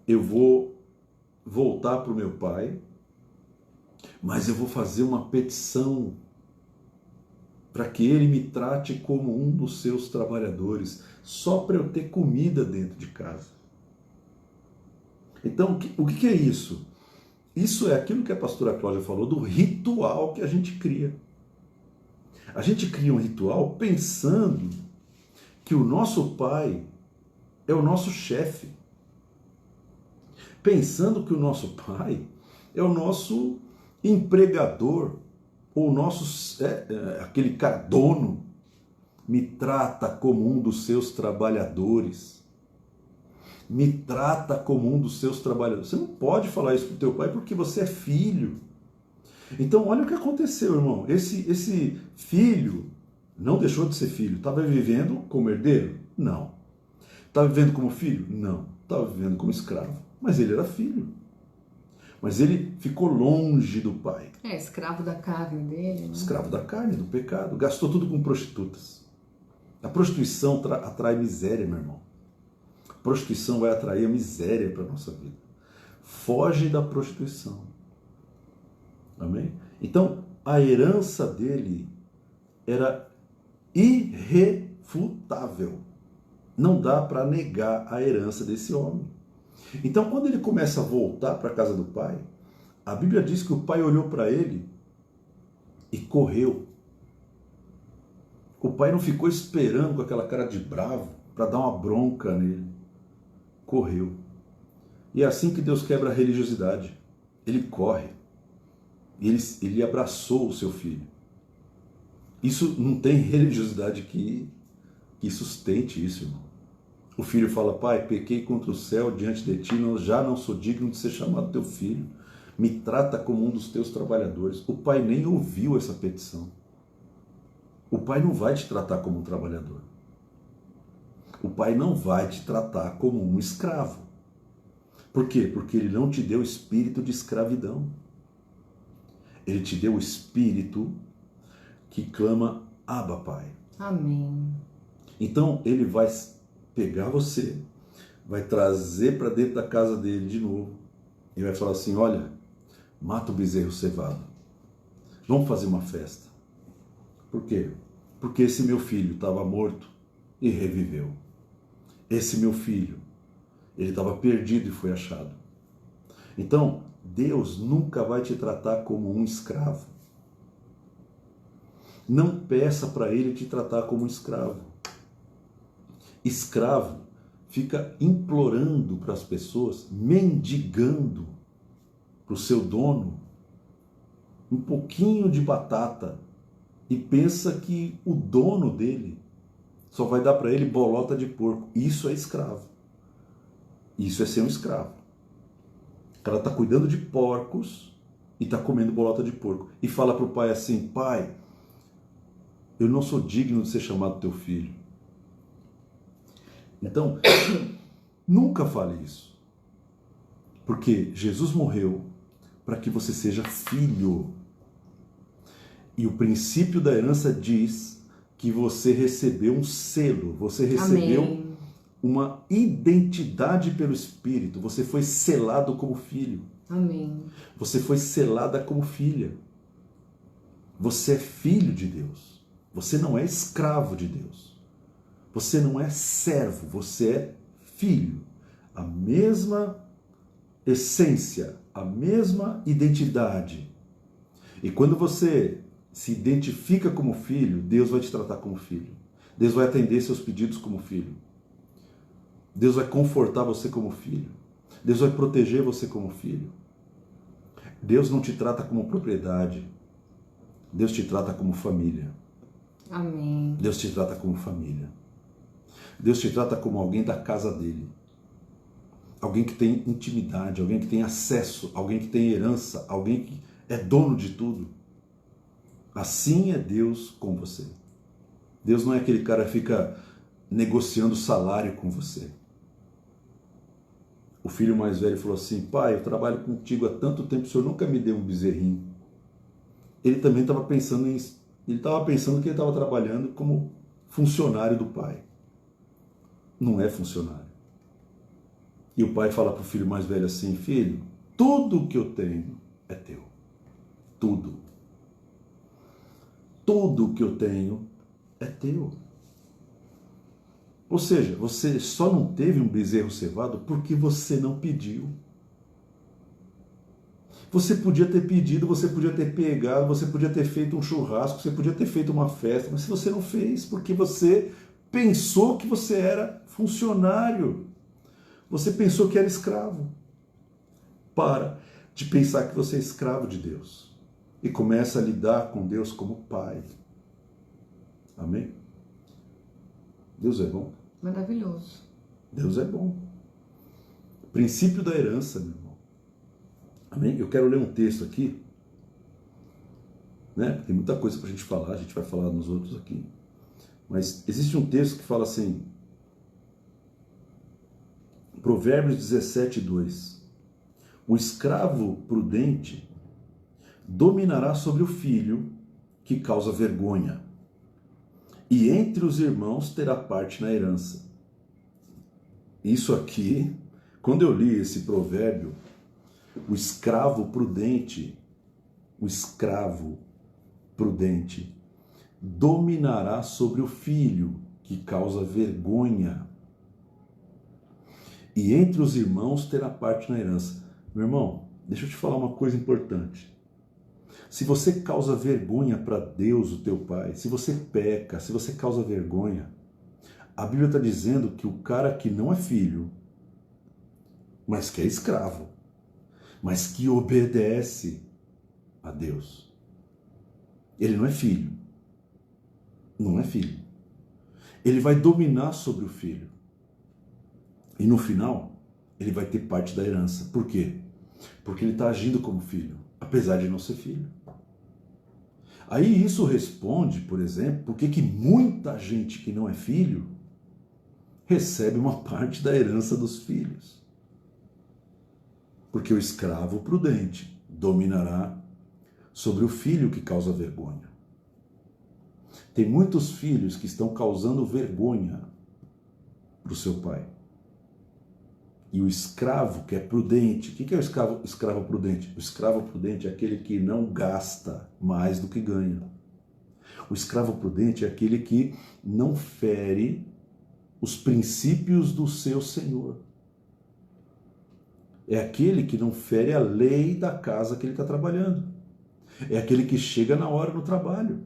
Eu vou voltar para o meu pai, mas eu vou fazer uma petição para que ele me trate como um dos seus trabalhadores, só para eu ter comida dentro de casa. Então, o que é isso? Isso é aquilo que a pastora Cláudia falou do ritual que a gente cria. A gente cria um ritual pensando que o nosso pai é o nosso chefe. Pensando que o nosso pai é o nosso empregador, ou o nosso, aquele cara dono, me trata como um dos seus trabalhadores. Me trata como um dos seus trabalhadores. Você não pode falar isso para o teu pai porque você é filho. Então, olha o que aconteceu, irmão. Esse filho não deixou de ser filho. Estava vivendo como herdeiro? Não. Estava vivendo como filho? Não. Estava vivendo como escravo. Mas ele era filho. Mas ele ficou longe do pai. Escravo da carne dele. Né? Escravo da carne, do pecado. Gastou tudo com prostitutas. A prostituição atrai miséria, meu irmão. A prostituição vai atrair a miséria para a nossa vida. Foge da prostituição. Amém? Então, a herança dele era irrefutável. Não dá para negar a herança desse homem. Então, quando ele começa a voltar para a casa do pai, a Bíblia diz que o pai olhou para ele e correu. O pai não ficou esperando com aquela cara de bravo para dar uma bronca nele. Correu. E é assim que Deus quebra a religiosidade. Ele corre. Ele abraçou o seu filho. Isso não tem religiosidade que sustente isso, irmão. O filho fala: pai, pequei contra o céu diante de ti, já não sou digno de ser chamado teu filho. Me trata como um dos teus trabalhadores. O pai nem ouviu essa petição. O pai não vai te tratar como um trabalhador. O pai não vai te tratar como um escravo. Por quê? Porque ele não te deu espírito de escravidão. Ele te deu o espírito que clama: Abba, Pai. Amém. Então ele vai pegar você, vai trazer para dentro da casa dele de novo e vai falar assim: olha, mata o bezerro cevado. Vamos fazer uma festa. Por quê? Porque esse meu filho estava morto e reviveu. Esse meu filho, ele estava perdido e foi achado. Então, Deus nunca vai te tratar como um escravo. Não peça para ele te tratar como um escravo. Escravo fica implorando para as pessoas, mendigando para o seu dono um pouquinho de batata e pensa que o dono dele só vai dar para ele bolota de porco. Isso é escravo. Isso é ser um escravo. O cara está cuidando de porcos e está comendo bolota de porco. E fala para o pai assim: pai, eu não sou digno de ser chamado teu filho. Então, nunca fale isso. Porque Jesus morreu para que você seja filho. E o princípio da herança diz que você recebeu um selo, você recebeu Amém. Uma identidade pelo Espírito. Você foi selado como filho. Amém. Você foi selada como filha. Você é filho de Deus. Você não é escravo de Deus. Você não é servo, você é filho. A mesma essência, a mesma identidade. E quando você se identifica como filho, Deus vai te tratar como filho. Deus vai atender seus pedidos como filho. Deus vai confortar você como filho. Deus vai proteger você como filho. Deus não te trata como propriedade. Deus te trata como família. Amém. Deus te trata como família. Deus te trata como alguém da casa dele. Alguém que tem intimidade, alguém que tem acesso, alguém que tem herança, alguém que é dono de tudo. Assim é Deus com você. Deus não é aquele cara que fica negociando salário com você. O filho mais velho falou assim: pai, eu trabalho contigo há tanto tempo, o senhor nunca me deu um bezerrinho. Ele também estava pensando que ele estava trabalhando como funcionário do pai. Não é funcionário. E o pai fala para o filho mais velho assim: filho, tudo que eu tenho é teu. Tudo. Tudo que eu tenho é teu. Ou seja, você só não teve um bezerro cevado porque você não pediu. Você podia ter pedido, você podia ter pegado, você podia ter feito um churrasco, você podia ter feito uma festa, mas você não fez porque você pensou que você era funcionário. Você pensou que era escravo. Para de pensar que você é escravo de Deus e começa a lidar com Deus como pai. Amém? Deus é bom. Maravilhoso. Deus é bom. Princípio da herança, meu irmão. Amém? Eu quero ler um texto aqui, né? Tem muita coisa para a gente falar, a gente vai falar nos outros aqui. Mas existe um texto que fala assim, Provérbios 17:2. O escravo prudente dominará sobre o filho que causa vergonha, e entre os irmãos terá parte na herança. Isso aqui, quando eu li esse provérbio, o escravo prudente dominará sobre o filho que causa vergonha, e entre os irmãos terá parte na herança. Meu irmão, deixa eu te falar uma coisa importante. Se você causa vergonha para Deus, o teu Pai, se você peca, se você causa vergonha, a Bíblia está dizendo que o cara que não é filho, mas que é escravo, mas que obedece a Deus, ele não é filho. Não é filho. Ele vai dominar sobre o filho. E no final, ele vai ter parte da herança. Por quê? Porque ele está agindo como filho, apesar de não ser filho. Aí isso responde, por exemplo, por que muita gente que não é filho recebe uma parte da herança dos filhos. Porque o escravo prudente dominará sobre o filho que causa vergonha. Tem muitos filhos que estão causando vergonha para o seu pai. E o escravo que é prudente, o que é o escravo prudente? O escravo prudente é aquele que não gasta mais do que ganha. O escravo prudente é aquele que não fere os princípios do seu senhor. É aquele que não fere a lei da casa que ele está trabalhando. É aquele que chega na hora no trabalho.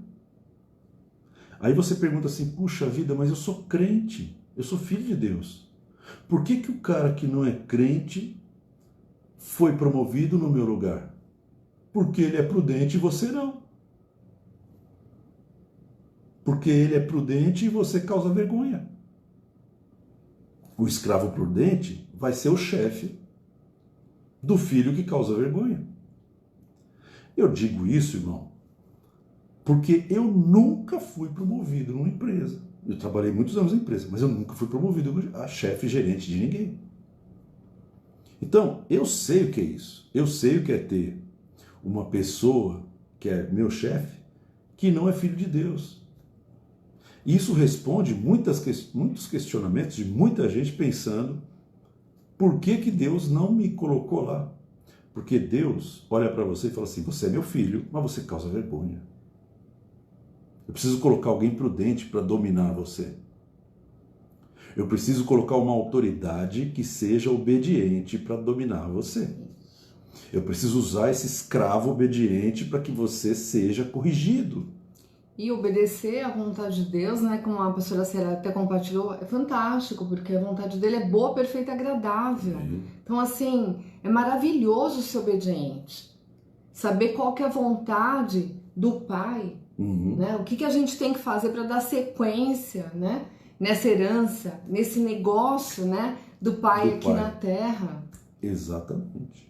Aí você pergunta assim, puxa vida, mas eu sou crente, eu sou filho de Deus. Por que o cara que não é crente foi promovido no meu lugar? Porque ele é prudente e você não. Porque ele é prudente e você causa vergonha. O escravo prudente vai ser o chefe do filho que causa vergonha. Eu digo isso, irmão, porque eu nunca fui promovido numa empresa. Eu trabalhei muitos anos na empresa, mas eu nunca fui promovido a chefe, gerente de ninguém. Então, eu sei o que é isso. Eu sei o que é ter uma pessoa que é meu chefe, que não é filho de Deus. Isso responde muitos questionamentos de muita gente pensando por que Deus não me colocou lá. Porque Deus olha para você e fala assim, você é meu filho, mas você causa vergonha. Eu preciso colocar alguém prudente para dominar você. Eu preciso colocar uma autoridade que seja obediente para dominar você. Eu preciso usar esse escravo obediente para que você seja corrigido. E obedecer à vontade de Deus, né, como a pastora Sera até compartilhou, é fantástico, porque a vontade dele é boa, perfeita e agradável. Então, assim, é maravilhoso ser obediente. Saber qual que é a vontade do Pai. Né? O que a gente tem que fazer para dar sequência, né? Nessa herança, nesse negócio, né? do Pai aqui na Terra. Exatamente.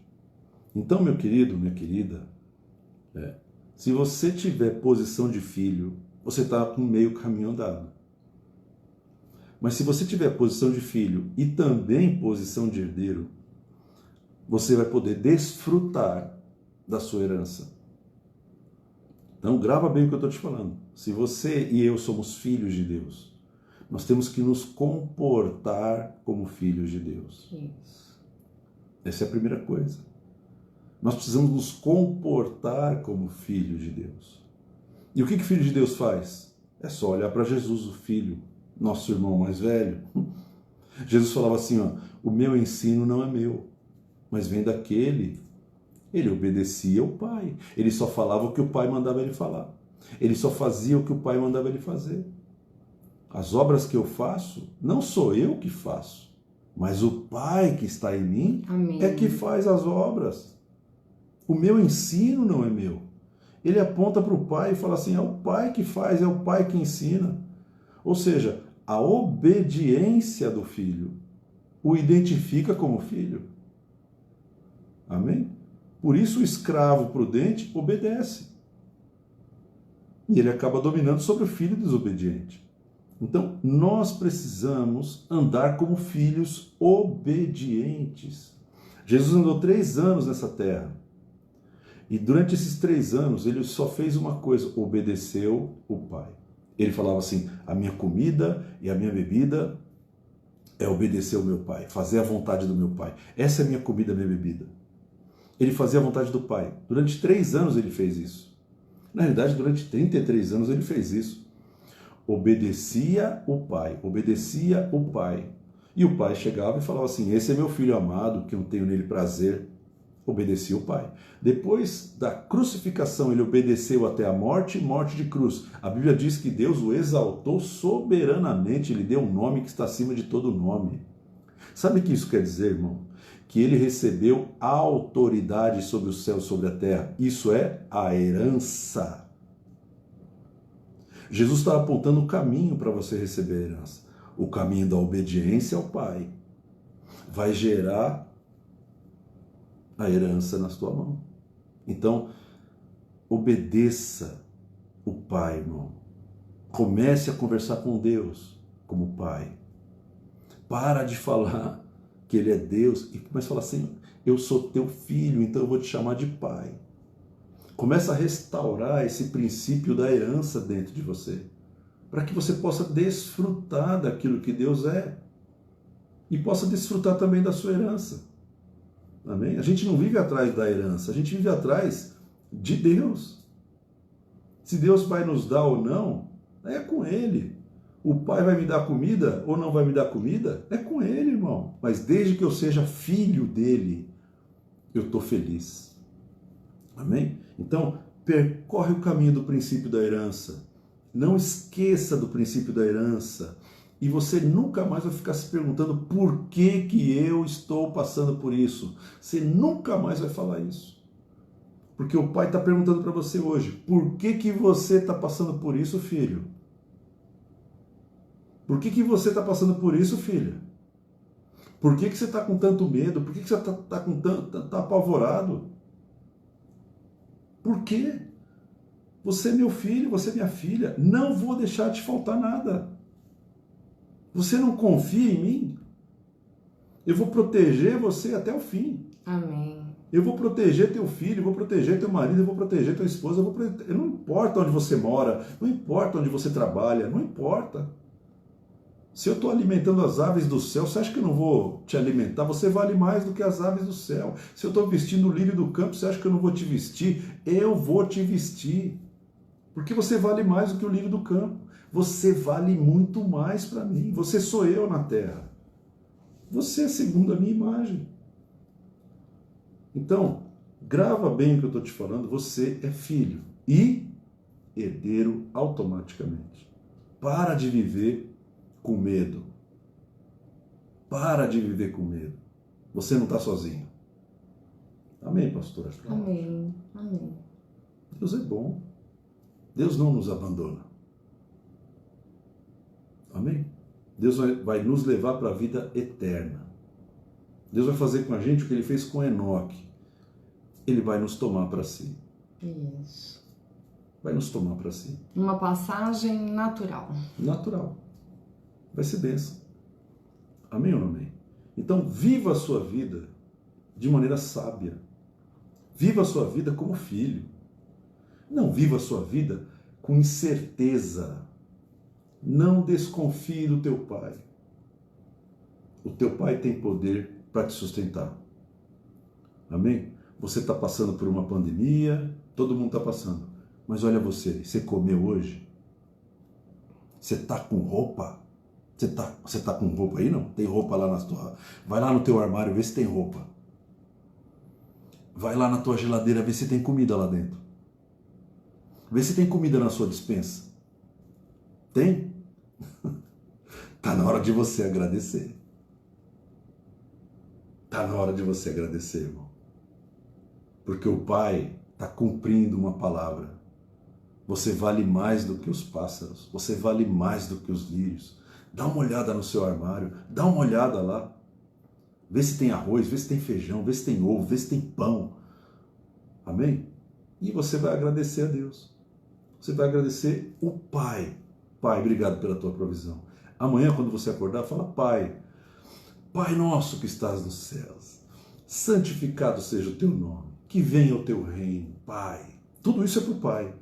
Então, meu querido, minha querida, se você tiver posição de filho, você está com meio caminho andado. Mas se você tiver posição de filho e também posição de herdeiro, você vai poder desfrutar da sua herança. Então, grava bem o que eu estou te falando. Se você e eu somos filhos de Deus, nós temos que nos comportar como filhos de Deus. Isso. Essa é a primeira coisa. Nós precisamos nos comportar como filhos de Deus. E o que o filho de Deus faz? É só olhar para Jesus, o filho, nosso irmão mais velho. Jesus falava assim, ó, o meu ensino não é meu, mas vem daquele. Ele obedecia ao Pai. Ele só falava o que o Pai mandava ele falar. Ele só fazia o que o Pai mandava ele fazer. As obras que eu faço, não sou eu que faço, mas o Pai que está em mim é que faz as obras. O meu ensino não é meu. Ele aponta para o Pai e fala assim, é o Pai que faz, é o Pai que ensina. Ou seja, a obediência do Filho o identifica como filho. Amém? Por isso o escravo prudente obedece. E ele acaba dominando sobre o filho desobediente. Então, nós precisamos andar como filhos obedientes. Jesus andou 3 anos nessa terra. E durante esses 3 anos, ele só fez uma coisa: obedeceu o Pai. Ele falava assim: a minha comida e a minha bebida é obedecer ao meu Pai, fazer a vontade do meu Pai. Essa é a minha comida e a minha bebida. Ele fazia a vontade do Pai. Durante 3 anos ele fez isso. Na realidade, durante 33 anos ele fez isso. Obedecia o Pai, obedecia o Pai. E o Pai chegava e falava assim: esse é meu filho amado, que eu tenho nele prazer. Obedecia o Pai. Depois da crucificação, ele obedeceu até a morte, morte de cruz. A Bíblia diz que Deus o exaltou soberanamente, ele deu um nome que está acima de todo nome. Sabe o que isso quer dizer, irmão? Que ele recebeu autoridade sobre o céu e sobre a terra. Isso é a herança. Jesus está apontando o caminho para você receber a herança. O caminho da obediência ao Pai vai gerar a herança na sua mão. Então, obedeça o Pai, irmão. Comece a conversar com Deus como Pai. Para de falar que Ele é Deus e comece a falar assim: eu sou teu filho, então eu vou te chamar de Pai. Começa a restaurar esse princípio da herança dentro de você, para que você possa desfrutar daquilo que Deus é e possa desfrutar também da sua herança. Amém? A gente não vive atrás da herança, a gente vive atrás de Deus. Se Deus vai nos dar ou não, é com Ele. O Pai vai me dar comida ou não vai me dar comida? É com Ele, irmão. Mas desde que eu seja filho dEle, eu estou feliz. Amém? Então, percorre o caminho do princípio da herança. Não esqueça do princípio da herança. E você nunca mais vai ficar se perguntando por que que eu estou passando por isso. Você nunca mais vai falar isso. Porque o Pai está perguntando para você hoje: por que que você está passando por isso, filho? Por que que você está passando por isso, filha? Por que que você está com tanto medo? Por que que você está apavorado? Por quê? Você é meu filho, você é minha filha. Não vou deixar te faltar nada. Você não confia em mim? Eu vou proteger você até o fim. Amém. Eu vou proteger teu filho, eu vou proteger teu marido, eu vou proteger tua esposa. Não importa onde você mora, não importa onde você trabalha, não importa. Se eu estou alimentando as aves do céu, você acha que eu não vou te alimentar? Você vale mais do que as aves do céu. Se eu estou vestindo o lírio do campo, você acha que eu não vou te vestir? Eu vou te vestir. Porque você vale mais do que o lírio do campo. Você vale muito mais para mim. Você sou eu na terra. Você é segundo a minha imagem. Então, grava bem o que eu estou te falando. Você é filho e herdeiro automaticamente. Para de viver com medo. Para de viver com medo. Você não está sozinho. Amém, pastora? Amém. Amém. Deus é bom. Deus não nos abandona. Amém? Deus vai nos levar para a vida eterna. Deus vai fazer com a gente o que Ele fez com Enoque. Ele vai nos tomar para si. Isso. Vai nos tomar para si. Uma passagem natural. Natural. Vai ser bênção. Amém ou não amém? Então, viva a sua vida de maneira sábia. Viva a sua vida como filho. Não viva a sua vida com incerteza. Não desconfie do teu pai. O teu pai tem poder para te sustentar. Amém? Você está passando por uma pandemia, todo mundo está passando. Mas olha você comeu hoje? Você está com roupa? Você tá com roupa aí, não? Tem roupa lá na tua... Vai lá no teu armário, vê se tem roupa. Vai lá na tua geladeira, vê se tem comida lá dentro. Vê se tem comida na sua despensa. Tem? Tá na hora de você agradecer. Tá na hora de você agradecer, irmão. Porque o Pai está cumprindo uma palavra. Você vale mais do que os pássaros. Você vale mais do que os lírios. Dá uma olhada no seu armário. Dá uma olhada lá. Vê se tem arroz, vê se tem feijão, vê se tem ovo, vê se tem pão. Amém? E você vai agradecer a Deus. Você vai agradecer o Pai. Pai, obrigado pela tua provisão. Amanhã, quando você acordar, fala: Pai, Pai nosso que estás nos céus, santificado seja o teu nome, que venha o teu reino, Pai. Tudo isso é para o Pai.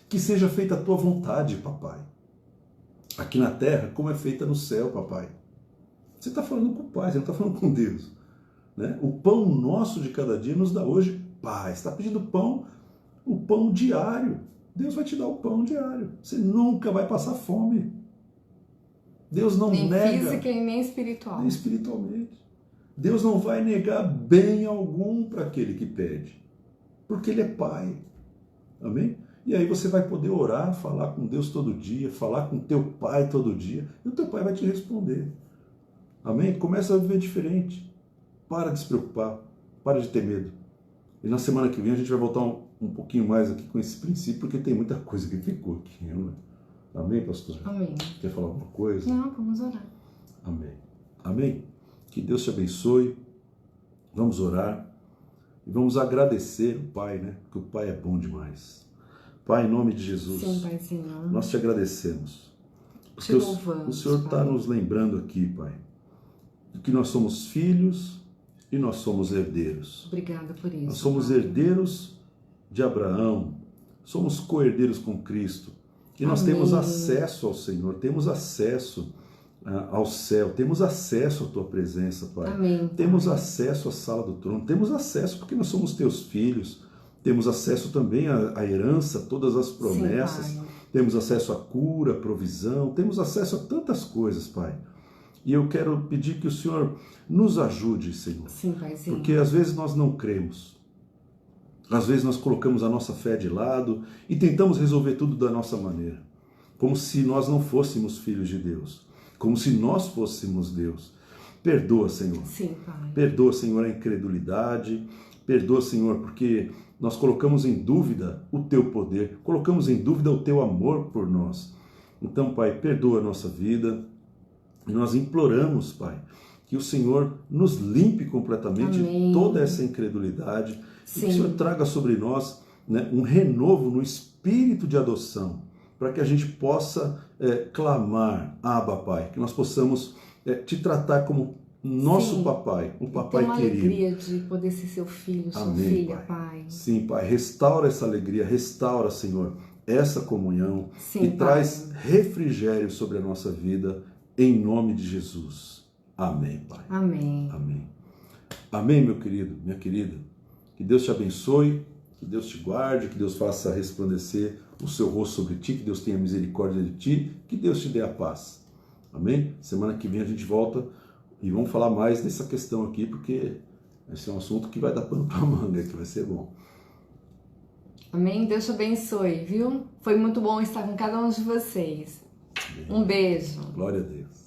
Que seja feita a tua vontade, papai. Aqui na terra, como é feita no céu, papai. Você está falando com o Pai, você não está falando com Deus. Né? O pão nosso de cada dia nos dá hoje, Pai. Você está pedindo pão, o pão diário. Deus vai te dar o pão diário. Você nunca vai passar fome. Deus não nega. Nem física e nem espiritual. Nem espiritualmente. Deus não vai negar bem algum para aquele que pede. Porque Ele é Pai. Amém? E aí você vai poder orar, falar com Deus todo dia, falar com teu Pai todo dia. E o teu Pai vai te responder. Amém? Começa a viver diferente. Para de se preocupar. Para de ter medo. E na semana que vem a gente vai voltar um pouquinho mais aqui com esse princípio, porque tem muita coisa que ficou aqui. Né? Amém, pastor? Amém. Quer falar alguma coisa? Não, vamos orar. Amém. Amém? Que Deus te abençoe. Vamos orar. E vamos agradecer o Pai, né? Porque o Pai é bom demais. Pai, em nome de Jesus, sim, Paizinho, nós te agradecemos. Porque o Senhor está nos lembrando aqui, Pai, de que nós somos filhos e nós somos herdeiros. Obrigada por isso. Nós somos herdeiros de Abraão, somos co-herdeiros com Cristo. E nós temos acesso ao Senhor, temos acesso ao céu, temos acesso à Tua presença, Pai. Amém, Pai. Temos acesso à sala do trono, temos acesso porque nós somos Teus filhos. Temos acesso também à herança, todas as promessas. Sim, temos acesso à cura, à provisão. Temos acesso a tantas coisas, Pai. E eu quero pedir que o Senhor nos ajude, Senhor. Sim, Paizinho. Porque às vezes nós não cremos. Às vezes nós colocamos a nossa fé de lado e tentamos resolver tudo da nossa maneira. Como se nós não fôssemos filhos de Deus. Como se nós fôssemos Deus. Perdoa, Senhor. Sim, Pai. Perdoa, Senhor, a incredulidade. Perdoa, Senhor, porque nós colocamos em dúvida o Teu poder, colocamos em dúvida o Teu amor por nós. Então, Pai, perdoa a nossa vida e nós imploramos, Pai, que o Senhor nos limpe completamente de toda essa incredulidade. Sim. E que o Senhor traga sobre nós, né, um renovo no espírito de adoção, para que a gente possa clamar, Abba, Pai, que nós possamos Te tratar como nosso papai, um papai querido. Tem uma alegria de poder ser seu filho, sua filha, Pai. Sim, Pai. Restaura essa alegria, restaura, Senhor, essa comunhão. Sim, e traz refrigério sobre a nossa vida, em nome de Jesus. Amém, Pai. Amém. Amém. Amém, meu querido, minha querida. Que Deus te abençoe, que Deus te guarde, que Deus faça resplandecer o seu rosto sobre ti, que Deus tenha misericórdia de ti, que Deus te dê a paz. Amém? Semana que vem a gente volta e vamos falar mais dessa questão aqui, porque esse é um assunto que vai dar pano para manga, que vai ser bom. Amém? Deus te abençoe, viu? Foi muito bom estar com cada um de vocês. Amém. Um beijo. Glória a Deus.